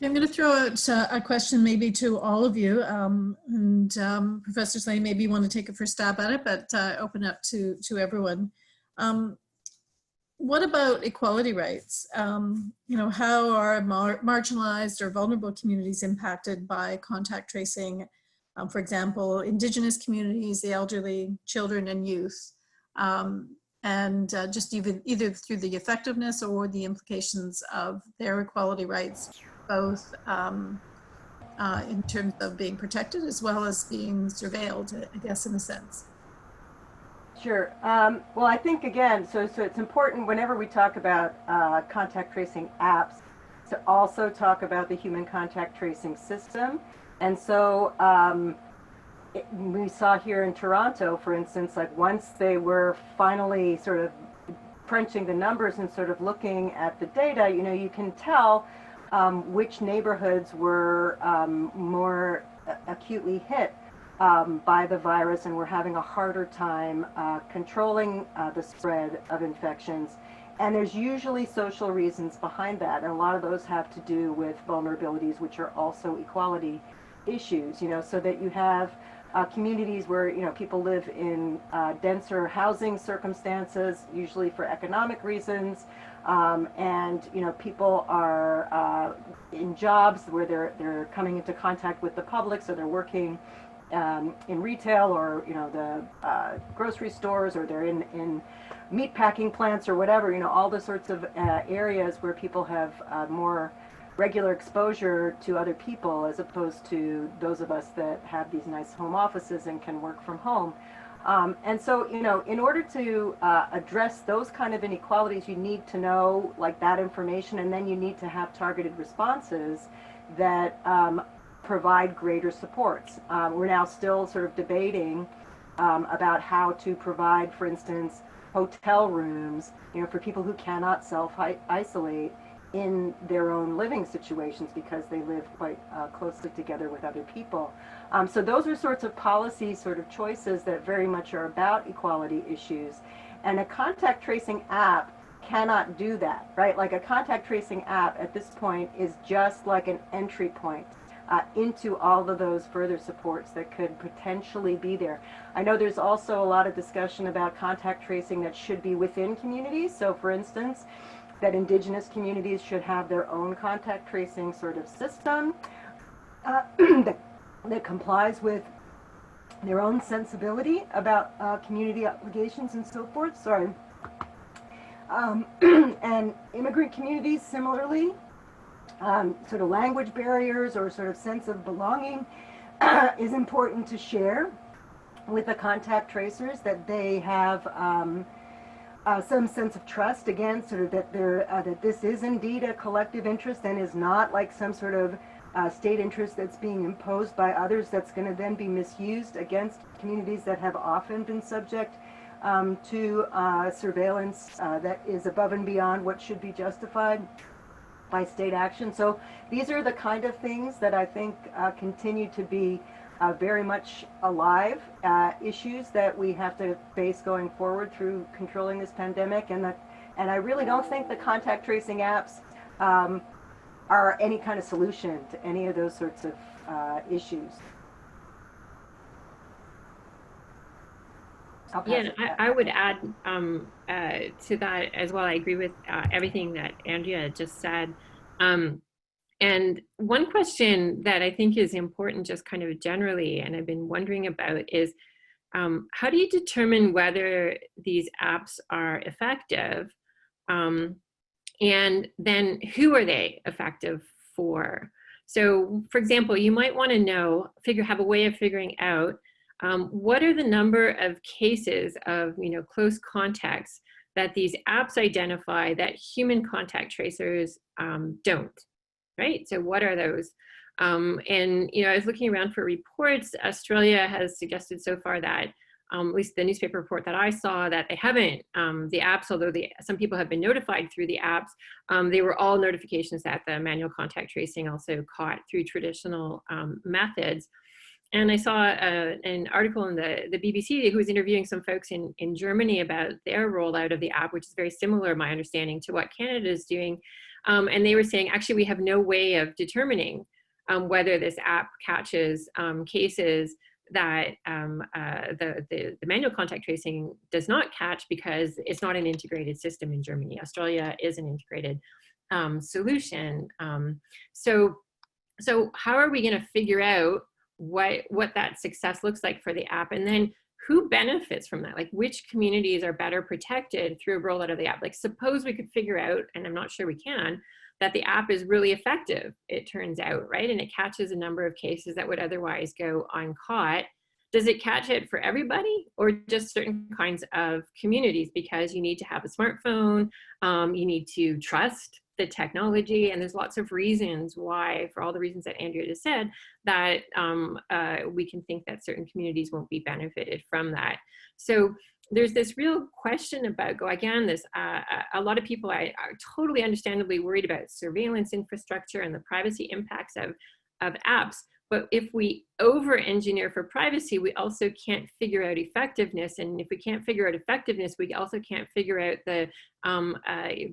I'm going to throw out a question maybe to all of you, and Professor Slane, maybe you want to take a first stab at it, but open up to everyone. What about equality rights? How are marginalized or vulnerable communities impacted by contact tracing? For example, Indigenous communities, the elderly, children, and youth, and just either through the effectiveness or the implications of their equality rights, both in terms of being protected as well as being surveilled, I guess, in a sense. Sure. Well, I think, again, so it's important whenever we talk about contact tracing apps to also talk about the human contact tracing system. And so we saw here in Toronto, for instance, like once they were finally sort of crunching the numbers and sort of looking at the data, you can tell which neighborhoods were more acutely hit by the virus and were having a harder time controlling the spread of infections. And there's usually social reasons behind that. And a lot of those have to do with vulnerabilities, which are also equality issues, so that you have communities where, people live in denser housing circumstances, usually for economic reasons. And people are in jobs where they're coming into contact with the public, so they're working in retail or the grocery stores, or they're in meat packing plants or whatever. All the sorts of areas where people have more regular exposure to other people, as opposed to those of us that have these nice home offices and can work from home. And so, you know, in order to address those kind of inequalities, you need to know like that information, and then you need to have targeted responses that provide greater supports. We're now still sort of debating about how to provide, for instance, hotel rooms, you know, for people who cannot self-isolate in their own living situations because they live quite closely together with other people. So those are sorts of policy sort of choices that very much are about equality issues. And a contact tracing app cannot do that, right? Like a contact tracing app at this point is just like an entry point into all of those further supports that could potentially be there. I know there's also a lot of discussion about contact tracing that should be within communities. So for instance, that Indigenous communities should have their own contact tracing sort of system that complies with their own sensibility about community obligations and so forth. Sorry. And immigrant communities similarly, sort of language barriers or sort of sense of belonging is important to share with the contact tracers, that they have some sense of trust, again, sort of that that this is indeed a collective interest and is not like some sort of state interest that's being imposed by others that's going to then be misused against communities that have often been subject to surveillance that is above and beyond what should be justified by state action. So these are the kind of things that I think continue to be very much alive issues that we have to face going forward through controlling this pandemic. And I really don't think the contact tracing apps are any kind of solution to any of those sorts of issues. Yeah, I would add to that as well. I agree with everything that Andrea just said. And one question that I think is important just kind of generally, and I've been wondering about, is how do you determine whether these apps are effective? And then who are they effective for? So for example, you might want to know, have a way of figuring out what are the number of cases of close contacts that these apps identify that human contact tracers don't, right? So what are those? And I was looking around for reports. Australia has suggested so far that, at least the newspaper report that I saw, that they haven't, the apps, although some people have been notified through the apps, they were all notifications that the manual contact tracing also caught through traditional methods. And I saw an article in the BBC who was interviewing some folks in Germany about their rollout of the app, which is very similar, my understanding, to what Canada is doing. And they were saying, actually, we have no way of determining whether this app catches cases that the manual contact tracing does not catch, because it's not an integrated system in Germany. Australia is an integrated solution. So how are we going to figure out what that success looks like for the app, and then who benefits from that? Like, which communities are better protected through a rollout of the app? Like, suppose we could figure out, and I'm not sure we can, that the app is really effective, it turns out, right? And it catches a number of cases that would otherwise go uncaught. Does it catch it for everybody, or just certain kinds of communities? Because you need to have a smartphone, you need to trust the technology, and there's lots of reasons why, for all the reasons that Andrea just said, that we can think that certain communities won't be benefited from that. So there's this real question about, a lot of people are totally understandably worried about surveillance infrastructure and the privacy impacts of apps. But if we over-engineer for privacy, we also can't figure out effectiveness. And if we can't figure out effectiveness, we also can't figure out the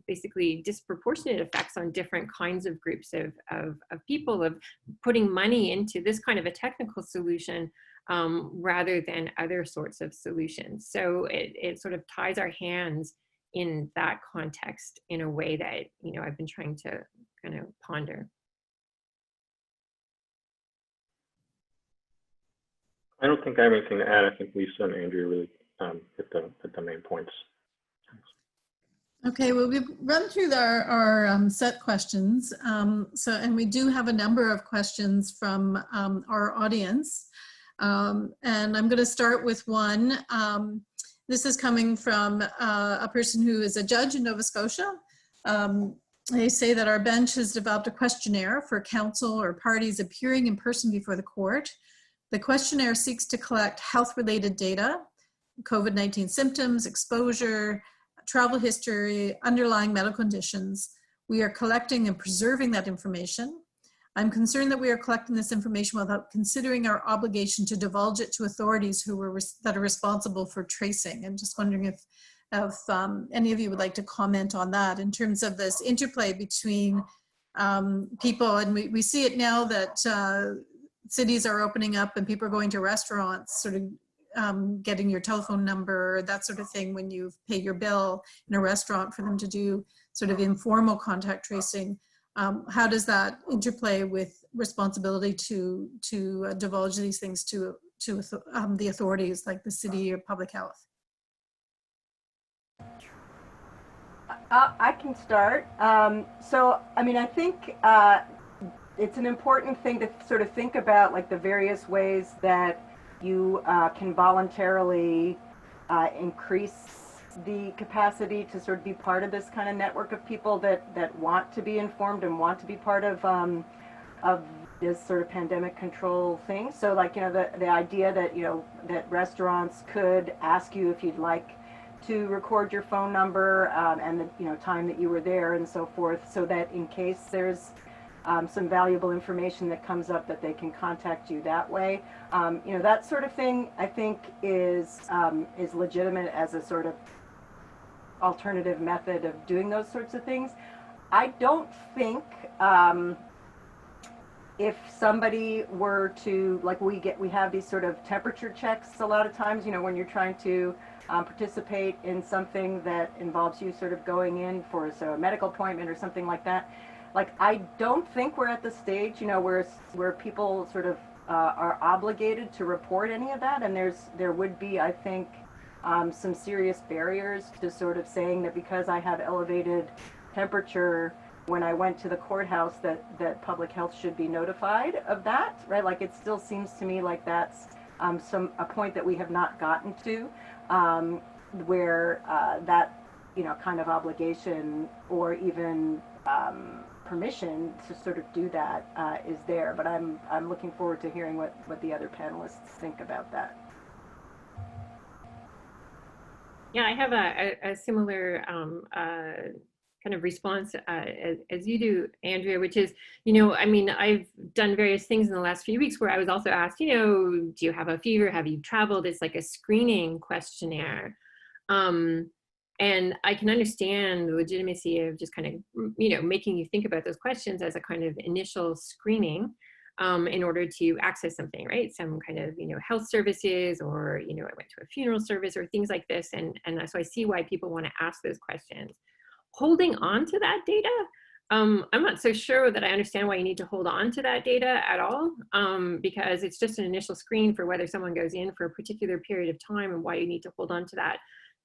basically disproportionate effects on different kinds of groups of people, of putting money into this kind of a technical solution rather than other sorts of solutions. So it sort of ties our hands in that context in a way that I've been trying to kind of ponder. I don't think I have anything to add. I think Lisa and Andrea really hit the main points. Okay, well, we've run through our set questions. And we do have a number of questions from our audience. And I'm going to start with one. This is coming from a person who is a judge in Nova Scotia. They say that our bench has developed a questionnaire for counsel or parties appearing in person before the court. The questionnaire seeks to collect health-related data, COVID-19 symptoms, exposure, travel history, underlying medical conditions. We are collecting and preserving that information. I'm concerned that we are collecting this information without considering our obligation to divulge it to authorities that are responsible for tracing. I'm just wondering if any of you would like to comment on that in terms of this interplay between people. And we see it now that cities are opening up and people are going to restaurants, sort of getting your telephone number, that sort of thing, when you pay your bill in a restaurant, for them to do sort of informal contact tracing. How does that interplay with responsibility to divulge these things to the authorities like the city or public health? I can start. So, I mean, I think it's an important thing to sort of think about, like, the various ways that you can voluntarily increase the capacity to sort of be part of this kind of network of people that want to be informed and want to be part of this sort of pandemic control thing. So, like, you know, the idea that, you know, that restaurants could ask you if you'd like to record your phone number and the, you know, time that you were there and so forth, so that in case there's some valuable information that comes up, that they can contact you that way. You know, that sort of thing, I think, is legitimate as a sort of alternative method of doing those sorts of things. I don't think if somebody were to, like, we have these sort of temperature checks a lot of times, you know, when you're trying to participate in something that involves you sort of going in for a medical appointment or something like that. Like, I don't think we're at the stage, you know, where people sort of are obligated to report any of that, and there would be, I think, some serious barriers to sort of saying that because I have elevated temperature when I went to the courthouse that public health should be notified of that, right? Like, it still seems to me like that's a point that we have not gotten to, where that, you know, kind of obligation or even permission to sort of do that is there. But I'm looking forward to hearing what the other panelists think about that. Yeah, I have a similar kind of response as you do, Andrea, which is, you know, I mean, I've done various things in the last few weeks where I was also asked, you know, do you have a fever? Have you traveled? It's like a screening questionnaire. And I can understand the legitimacy of just kind of, you know, making you think about those questions as a kind of initial screening in order to access something, right? Some kind of, you know, health services, or, you know, I went to a funeral service or things like this. And so I see why people want to ask those questions. Holding on to that data, I'm not so sure that I understand why you need to hold on to that data at all, because it's just an initial screen for whether someone goes in for a particular period of time, and why you need to hold on to that.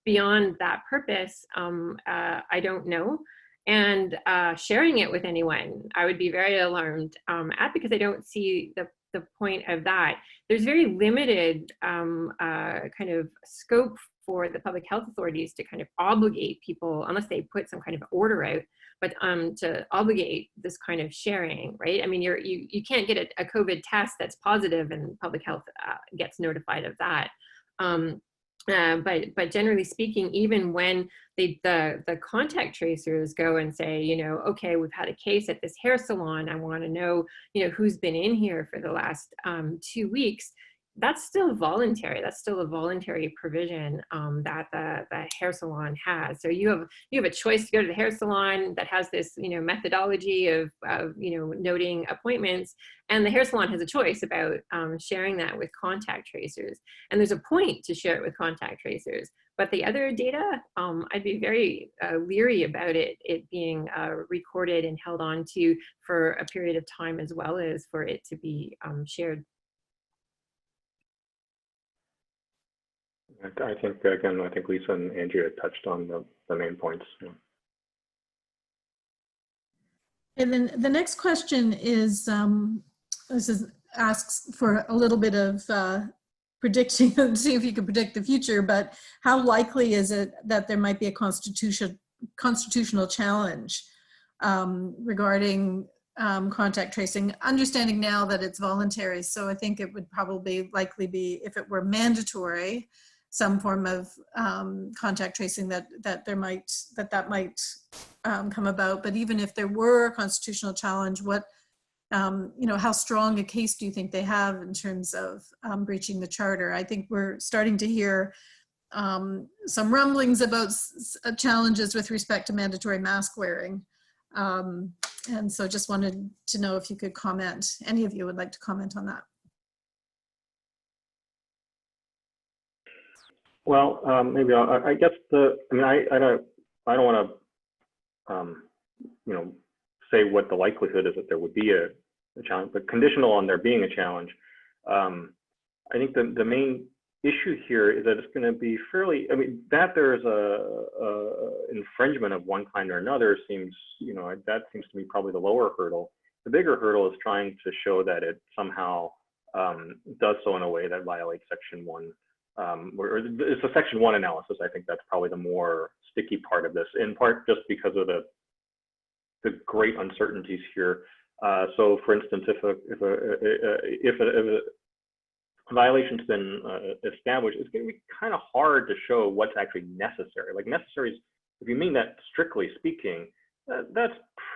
Beyond that purpose, I don't know. And sharing it with anyone, I would be very alarmed at, because I don't see the point of that. There's very limited kind of scope for the public health authorities to kind of obligate people, unless they put some kind of order out, but to obligate this kind of sharing, right? I mean, you can't get a COVID test that's positive and public health gets notified of that. But generally speaking, even when the contact tracers go and say, you know, okay, we've had a case at this hair salon, I want to know, you know, who's been in here for the last 2 weeks, that's still voluntary. That's still a voluntary provision that the hair salon has. So you have a choice to go to the hair salon that has this, you know, methodology of you know, noting appointments, and the hair salon has a choice about sharing that with contact tracers. And there's a point to share it with contact tracers. But the other data, I'd be very leery about it being recorded and held on to for a period of time, as well as for it to be shared. I think, again, I think Lisa and Andrea touched on the main points. Yeah. And then the next question is, this is asks for a little bit of predicting, see if you can predict the future, but how likely is it that there might be a constitutional challenge regarding contact tracing, understanding now that it's voluntary. So I think it would probably likely be, if it were mandatory, some form of contact tracing that might come about. But even if there were a constitutional challenge, what how strong a case do you think they have in terms of breaching the charter? I think we're starting to hear some rumblings about challenges with respect to mandatory mask wearing. And so just wanted to know if you could comment, any of you would like to comment on that. Well, maybe I guess I don't want to, say what the likelihood is that there would be a challenge, but conditional on there being a challenge. I think the main issue here is that it's going to be fairly, that there's a infringement of one kind or another seems, that seems to be probably the lower hurdle. The bigger hurdle is trying to show that it somehow does so in a way that violates Section 1. Or it's a Section 1 analysis. I think that's probably the more sticky part of this, in part just because of the great uncertainties here. So, for instance, if a violation's been established, it's going to be kind of hard to show what's actually necessary. Like necessary is, if you mean that strictly speaking, that's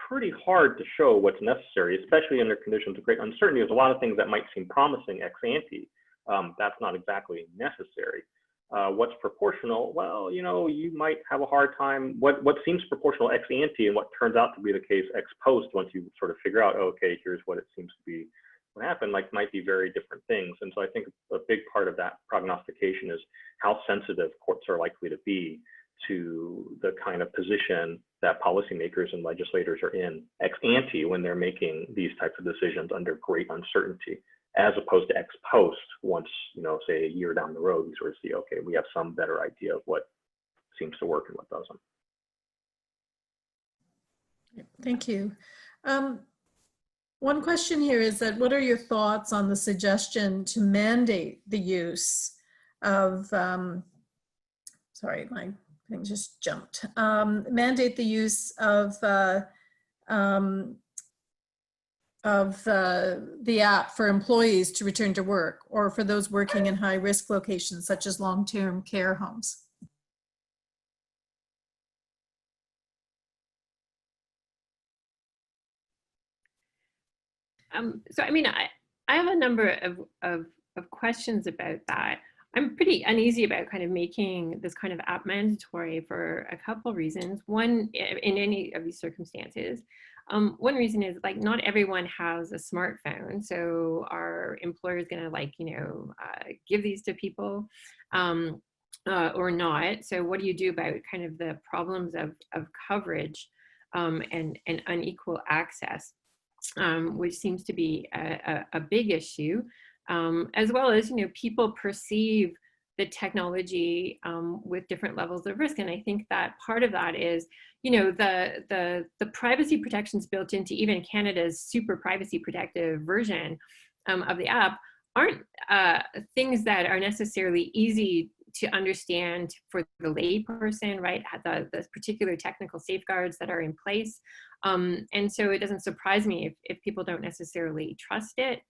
pretty hard to show what's necessary, especially under conditions of great uncertainty. There's a lot of things that might seem promising ex ante. That's not exactly necessary. What's proportional? Well, you might have a hard time. What seems proportional ex ante and what turns out to be the case ex post, once you sort of figure out, oh, okay, here's what it seems to be what happened, might be very different things. And so I think a big part of that prognostication is how sensitive courts are likely to be to the kind of position that policymakers and legislators are in ex ante when they're making these types of decisions under great uncertainty, as opposed to ex post, once, say a year down the road, we sort of see, okay, we have some better idea of what seems to work and what doesn't. Thank you. One question here is that, what are your thoughts on the suggestion to mandate the use of, sorry, my thing just jumped, mandate the use of the app for employees to return to work, or for those working in high-risk locations such as long-term care homes? So I have a number of questions about that. I'm pretty uneasy about kind of making this kind of app mandatory for a couple reasons. One, in any of these circumstances, one reason is not everyone has a smartphone, so are employers going to give these to people or not? So what do you do about kind of the problems of coverage and unequal access, which seems to be a big issue, as well as people perceive the technology with different levels of risk. And I think that part of that is, the privacy protections built into even Canada's super privacy protective version of the app aren't things that are necessarily easy to understand for the lay person, right? The particular technical safeguards that are in place. And so it doesn't surprise me if people don't necessarily trust it.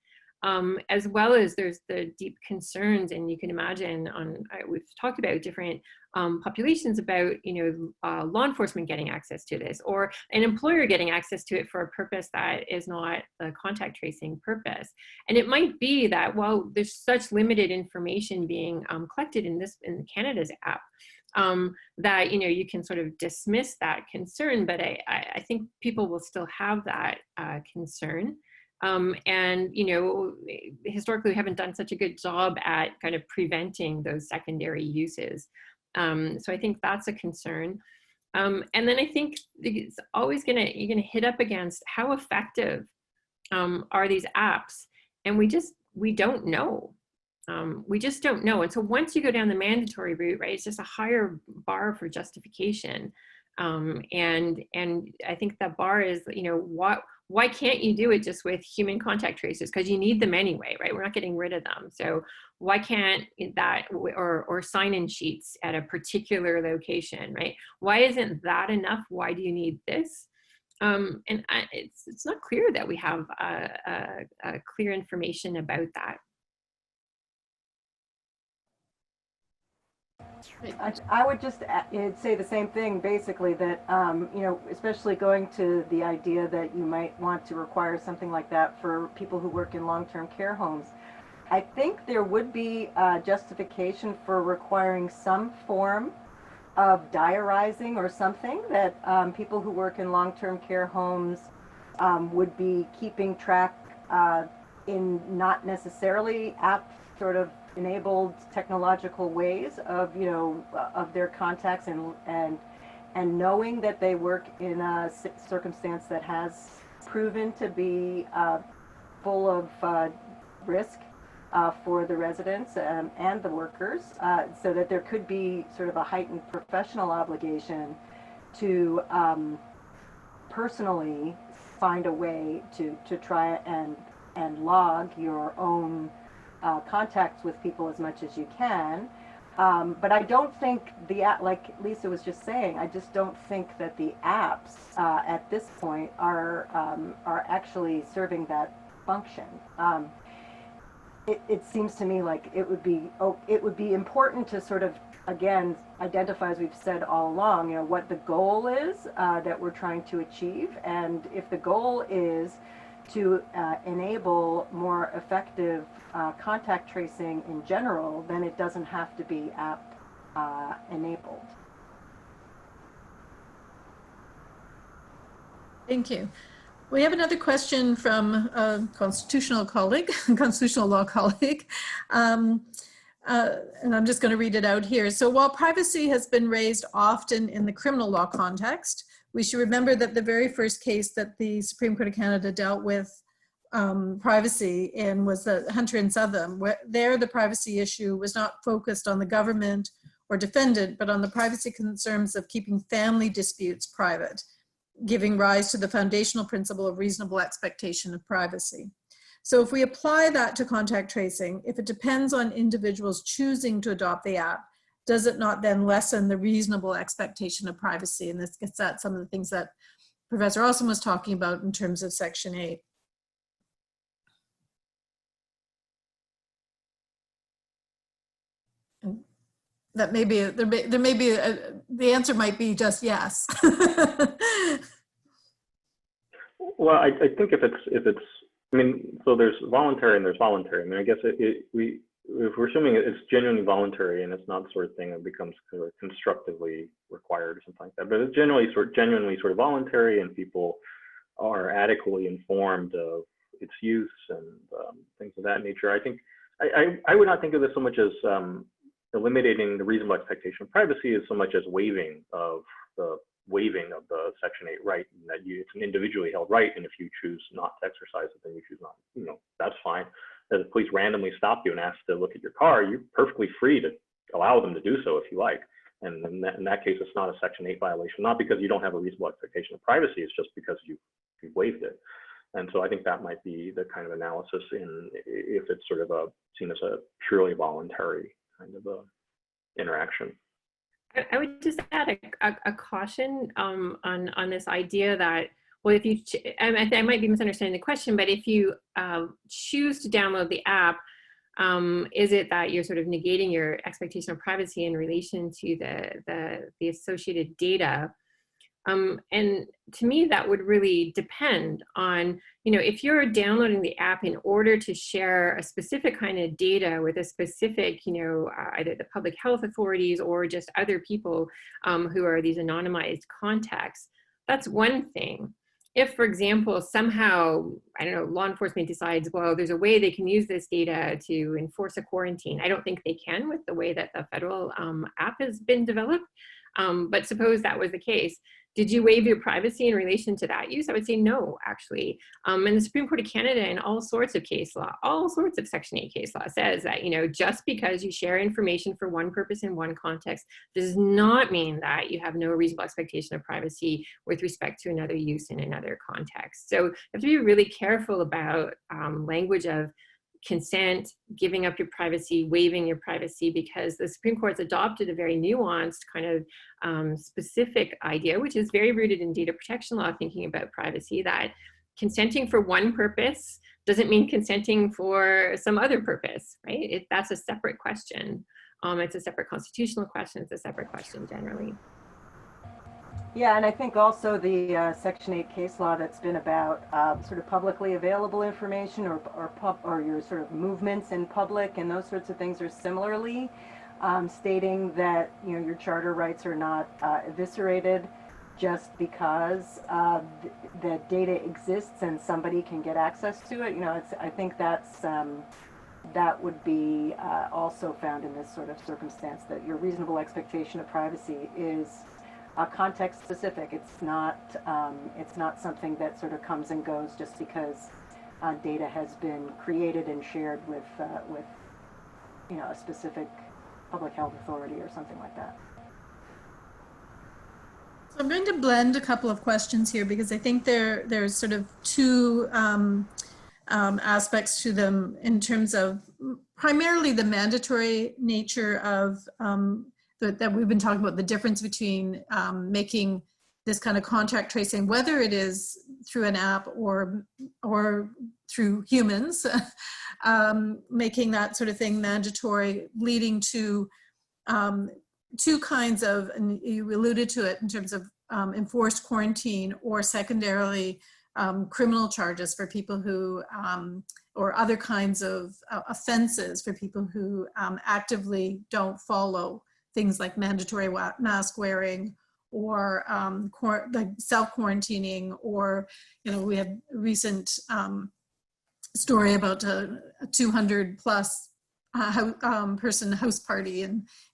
As well as there's the deep concerns, and you can imagine we've talked about different populations about, law enforcement getting access to this, or an employer getting access to it for a purpose that is not the contact tracing purpose. And it might be that, well, there's such limited information being collected in Canada's app, that you can sort of dismiss that concern, but I think people will still have that concern. And historically we haven't done such a good job at kind of preventing those secondary uses. So I think that's a concern. And then I think it's always you're gonna hit up against how effective are these apps, and we don't know. We just don't know. And so once you go down the mandatory route, right, it's just a higher bar for justification. And I think that bar is, why can't you do it just with human contact tracers? Because you need them anyway, right? We're not getting rid of them. So why can't that, or sign-in sheets at a particular location, right? Why isn't that enough? Why do you need this? It's not clear that we have clear information about that. I would just say the same thing, basically, that, you know, especially going to the idea that you might want to require something like that for people who work in long-term care homes. I think there would be justification for requiring some form of diarizing or something that people who work in long-term care homes would be keeping track in not necessarily app sort of enabled technological ways of, you know, of their contacts, and knowing that they work in a circumstance that has proven to be full of risk for the residents and the workers, so that there could be sort of a heightened professional obligation to personally find a way to try and log your own contacts with people as much as you can. But I don't think like Lisa was just saying, I just don't think that the apps at this point are actually serving that function. It seems to me like it would be important to sort of, again, identify, as we've said all along, you know, what the goal is that we're trying to achieve. And if the goal is to enable more effective contact tracing in general, then it doesn't have to be app enabled. Thank you. We have another question from a constitutional law colleague. And I'm just going to read it out here. So while privacy has been raised often in the criminal law context, we should remember that the very first case that the Supreme Court of Canada dealt with privacy in was the Hunter and Southam, where there the privacy issue was not focused on the government or defendant, but on the privacy concerns of keeping family disputes private, giving rise to the foundational principle of reasonable expectation of privacy. So if we apply that to contact tracing, if it depends on individuals choosing to adopt the app, does it not then lessen the reasonable expectation of privacy? And this gets at some of the things that Professor Austin was talking about in terms of Section 8. And that may be, there may be, the answer might be just yes. Well, I think if it's, I mean, so there's voluntary and there's voluntary. I mean, I guess if we're assuming it's genuinely voluntary and it's not the sort of thing that becomes sort of constructively required or something like that, but it's genuinely sort of voluntary, and people are adequately informed of its use and things of that nature. I think I would not think of this so much as eliminating the reasonable expectation of privacy as so much as waiving of the Section 8 right, and that it's an individually held right, and if you choose not to exercise it, then you choose not, you know, that's fine. If the police randomly stop you and ask to look at your car, you're perfectly free to allow them to do so if you like. And in that case, it's not a Section 8 violation, not because you don't have a reasonable expectation of privacy, it's just because you waived it. And so I think that might be the kind of analysis if it's sort of seen as a purely voluntary kind of interaction. I would just add a caution on this idea that, well, if you, I might be misunderstanding the question, but if you choose to download the app, is it that you're sort of negating your expectation of privacy in relation to the associated data? And to me, that would really depend on, you know, if you're downloading the app in order to share a specific kind of data with a specific, you know, either the public health authorities or just other people who are these anonymized contacts, that's one thing. If, for example, somehow, I don't know, law enforcement decides, well, there's a way they can use this data to enforce a quarantine. I don't think they can with the way that the federal app has been developed. But suppose that was the case, Did you waive your privacy in relation to that use? I would say no, actually. And the Supreme Court of Canada, in all sorts of case law, all sorts of Section 8 case law, says that, you know, just because you share information for one purpose in one context does not mean that you have no reasonable expectation of privacy with respect to another use in another context. So you have to be really careful about language of consent, giving up your privacy, waiving your privacy, because the Supreme Court's adopted a very nuanced kind of specific idea, which is very rooted in data protection law, thinking about privacy, that consenting for one purpose doesn't mean consenting for some other purpose, right? That's a separate question. It's a separate constitutional question. It's a separate question generally. Yeah, and I think also the Section 8 case law that's been about sort of publicly available information or your sort of movements in public and those sorts of things are similarly stating that, you know, your charter rights are not eviscerated just because the data exists and somebody can get access to it. You know, I think that's that would be also found in this sort of circumstance, that your reasonable expectation of privacy is context specific. It's not something that sort of comes and goes just because data has been created and shared with you know, a specific public health authority or something like that. So I'm going to blend a couple of questions here because I think there's sort of two aspects to them in terms of primarily the mandatory nature of that we've been talking about, the difference between making this kind of contact tracing, whether it is through an app or through humans, making that sort of thing mandatory, leading to two kinds of, and you alluded to it in terms of enforced quarantine, or secondarily criminal charges for people who, or other kinds of offenses for people who actively don't follow things like mandatory mask wearing or like self-quarantining, or, you know, we had a recent story about a 200 plus person house party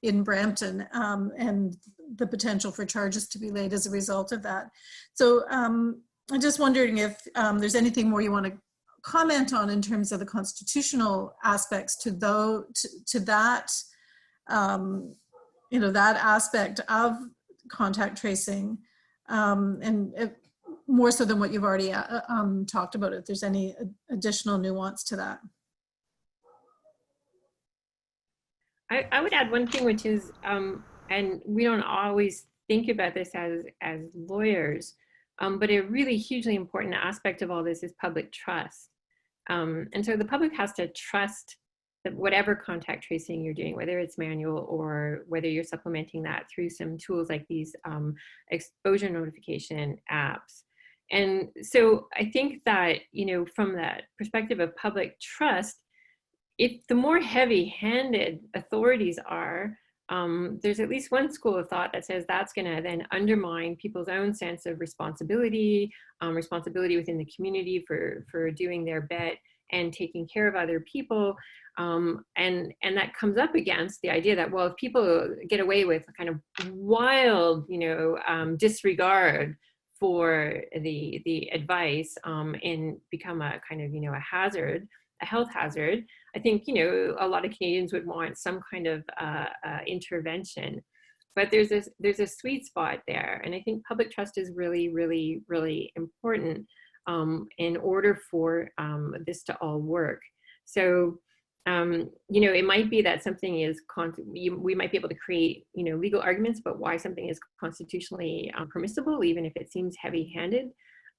in Brampton, and the potential for charges to be laid as a result of that. So I'm just wondering if there's anything more you want to comment on in terms of the constitutional aspects to that, you know, that aspect of contact tracing, and more so than what you've already talked about, if there's any additional nuance to that. I would add one thing, which is, and we don't always think about this as lawyers, but a really hugely important aspect of all this is public trust. And so the public has to trust that whatever contact tracing you're doing, whether it's manual or whether you're supplementing that through some tools like these exposure notification apps. And so I think that, you know, from that perspective of public trust, if the more heavy-handed authorities are, there's at least one school of thought that says that's going to then undermine people's own sense of responsibility, responsibility within the community for doing their bit and taking care of other people. And that comes up against the idea that, well, if people get away with kind of wild, you know, disregard for the advice and become a kind of, you know, a hazard, a health hazard, I think, you know, a lot of Canadians would want some kind of intervention. But there's a sweet spot there. And I think public trust is really, really, really important in order for this to all work. So, you know, it might be that something is, we might be able to create, you know, legal arguments about why something is constitutionally permissible, even if it seems heavy-handed.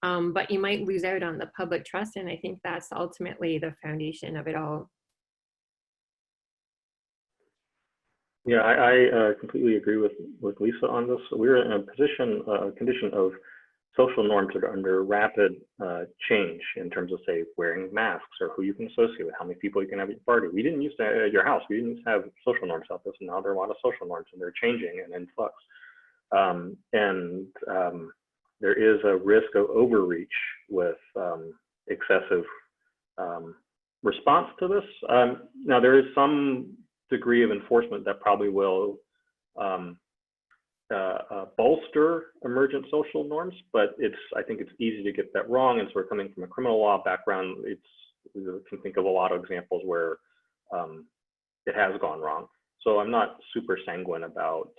But you might lose out on the public trust. And I think that's ultimately the foundation of it all. Yeah, I completely agree with Lisa on this. We're in a condition of social norms that are under rapid change in terms of, say, wearing masks or who you can associate with, how many people you can have at your party. We didn't used to, at your house, we didn't used to have social norms out there, and now there are a lot of social norms, and they're changing and in flux. There is a risk of overreach with excessive response to this. Now, there is some degree of enforcement that probably will bolster emergent social norms, but I think it's easy to get that wrong. And so we're coming from a criminal law background. You can think of a lot of examples where it has gone wrong. So I'm not super sanguine about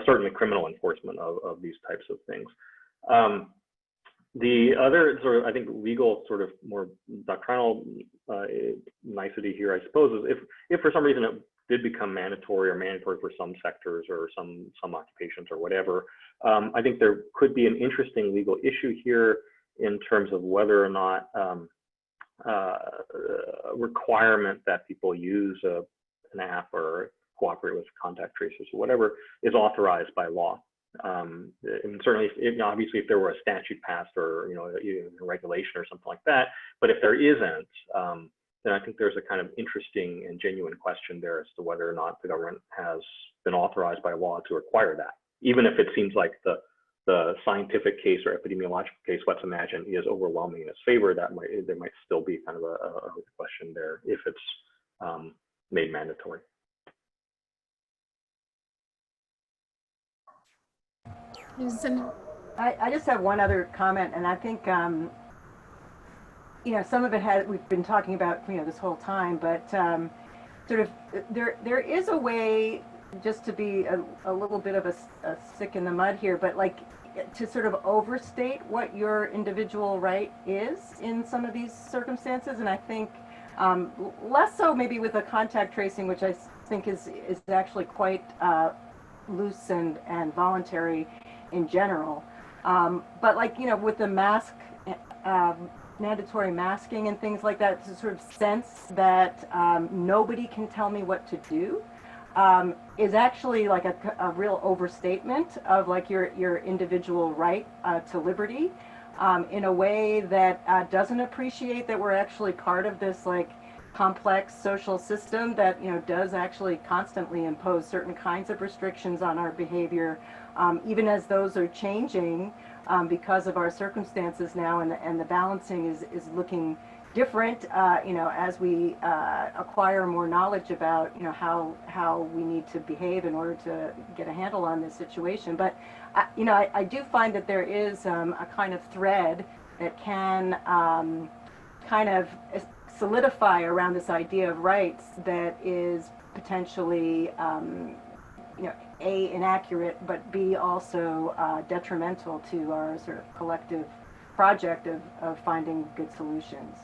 certainly criminal enforcement of these types of things. The other sort of, I think, legal sort of more doctrinal nicety here, I suppose, is if for some reason it did become mandatory for some sectors or some occupations or whatever, I think there could be an interesting legal issue here in terms of whether or not a requirement that people use an app or cooperate with contact tracers or whatever is authorized by law. And certainly, obviously, if there were a statute passed or a regulation or something like that, but if there isn't, then I think there's a kind of interesting and genuine question there as to whether or not the government has been authorized by law to require that, even if it seems like the scientific case or epidemiological case, let's imagine, is overwhelming in its favor. There might still be kind of a question there if it's made mandatory. I just have one other comment, and I think some of it we've been talking about this whole time, but sort of there is a way, just to be a little bit of a stick in the mud here, but like to sort of overstate what your individual right is in some of these circumstances, and I think less so maybe with the contact tracing, which I think is actually quite loose and voluntary in general, but like with the mask, mandatory masking and things like that, to sort of sense that nobody can tell me what to do is actually like a real overstatement of like your individual right to liberty, in a way that doesn't appreciate that we're actually part of this like complex social system that does actually constantly impose certain kinds of restrictions on our behavior, even as those are changing because of our circumstances now, and the balancing is looking different as we acquire more knowledge about how we need to behave in order to get a handle on this situation. But I do find that there is a kind of thread that can kind of solidify around this idea of rights that is potentially A, inaccurate, but B, also detrimental to our sort of collective project of finding good solutions.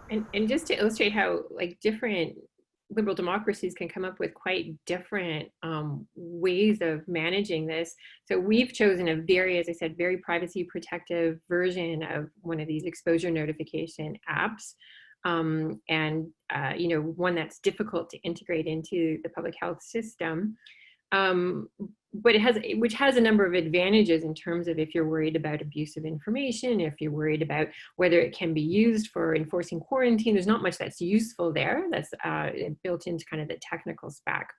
And just to illustrate how like different liberal democracies can come up with quite different ways of managing this. So we've chosen a very, as I said, very privacy protective version of one of these exposure notification apps. And one that's difficult to integrate into the public health system. But which has a number of advantages in terms of if you're worried about abuse of information, if you're worried about whether it can be used for enforcing quarantine. There's not much that's useful there. That's built into kind of the technical spec.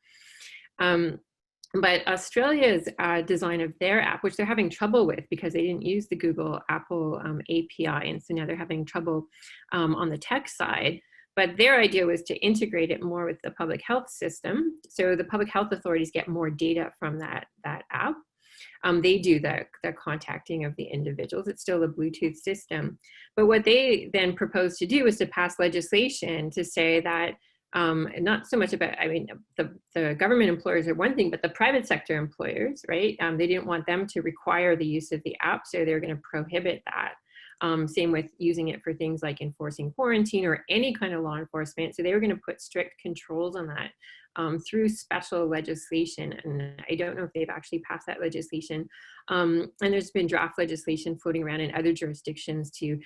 But Australia's design of their app, which they're having trouble with because they didn't use the Google Apple API, and so now they're having trouble on the tech side. But their idea was to integrate it more with the public health system. So the public health authorities get more data from that app. They do the contacting of the individuals. It's still a Bluetooth system. But what they then proposed to do was to pass legislation to say that not so much about, the government employers are one thing, but the private sector employers, right? They didn't want them to require the use of the app, so they're going to prohibit that. Same with using it for things like enforcing quarantine or any kind of law enforcement. So they were going to put strict controls on that through special legislation. And I don't know if they've actually passed that legislation. And there's been draft legislation floating around in other jurisdictions to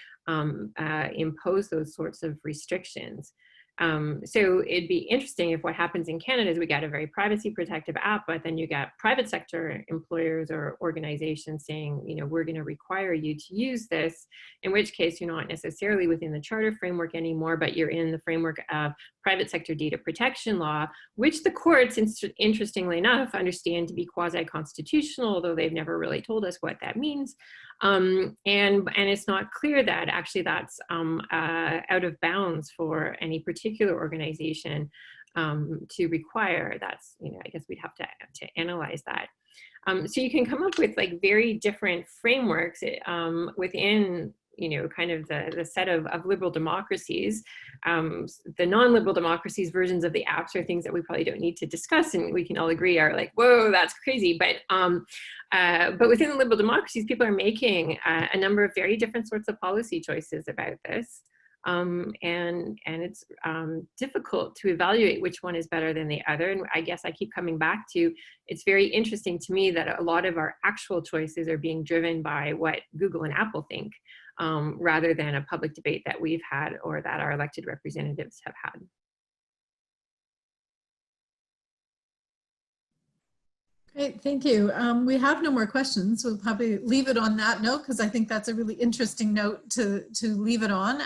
impose those sorts of restrictions. So it'd be interesting if what happens in Canada is we got a very privacy protective app, but then you got private sector employers or organizations saying, we're going to require you to use this, in which case you're not necessarily within the charter framework anymore, but you're in the framework of private sector data protection law, which the courts, interestingly enough, understand to be quasi-constitutional, although they've never really told us what that means. And it's not clear that actually that's out of bounds for any particular organization. to require. That's, I guess we'd have to analyze that. So you can come up with like very different frameworks within kind of the set of liberal democracies. The non-liberal democracies versions of the apps are things that we probably don't need to discuss, and we can all agree are like, whoa, that's crazy. But within the liberal democracies, people are making a number of very different sorts of policy choices about this. And it's difficult to evaluate which one is better than the other. And I guess I keep coming back to, it's very interesting to me that a lot of our actual choices are being driven by what Google and Apple think, rather than a public debate that we've had or that our elected representatives have had. Great, thank you. We have no more questions. We'll probably leave it on that note because I think that's a really interesting note to leave it on.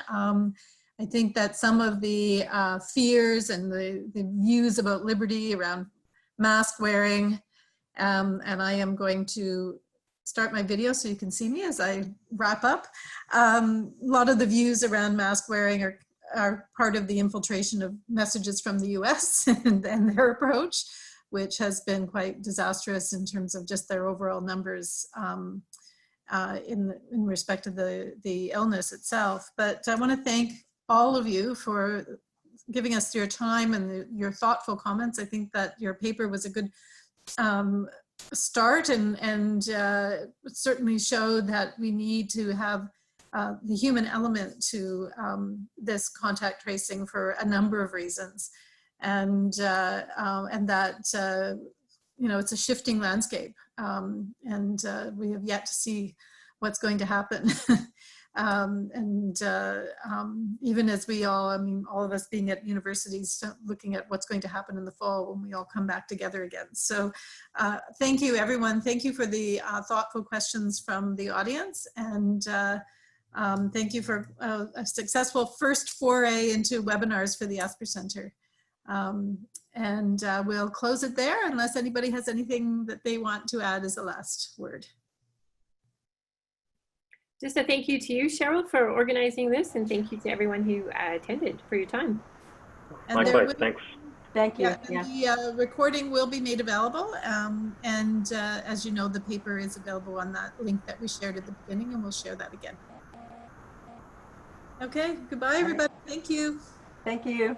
I think that some of the fears and the views about liberty around mask wearing, and I am going to start my video so you can see me as I wrap up. A lot of the views around mask wearing are part of the infiltration of messages from the US and their approach, which has been quite disastrous in terms of just their overall numbers in respect to the illness itself. But I want to thank all of you for giving us your time and your thoughtful comments. I think that your paper was a good start and certainly showed that we need to have the human element to this contact tracing for a number of reasons. And that it's a shifting landscape, and we have yet to see what's going to happen. Even as we all, all of us being at universities, looking at what's going to happen in the fall when we all come back together again. So thank you, everyone. Thank you for the thoughtful questions from the audience, and thank you for a successful first foray into webinars for the Asper Center. We'll close it there unless anybody has anything that they want to add as a last word. Just a thank you to you, Cheryl, for organizing this, and thank you to everyone who attended for your time. And likewise, thanks. Thank you. Yeah, the recording will be made available, and as you know, the paper is available on that link that we shared at the beginning, and we'll share that again. Okay, goodbye, everybody. Thank you. Thank you.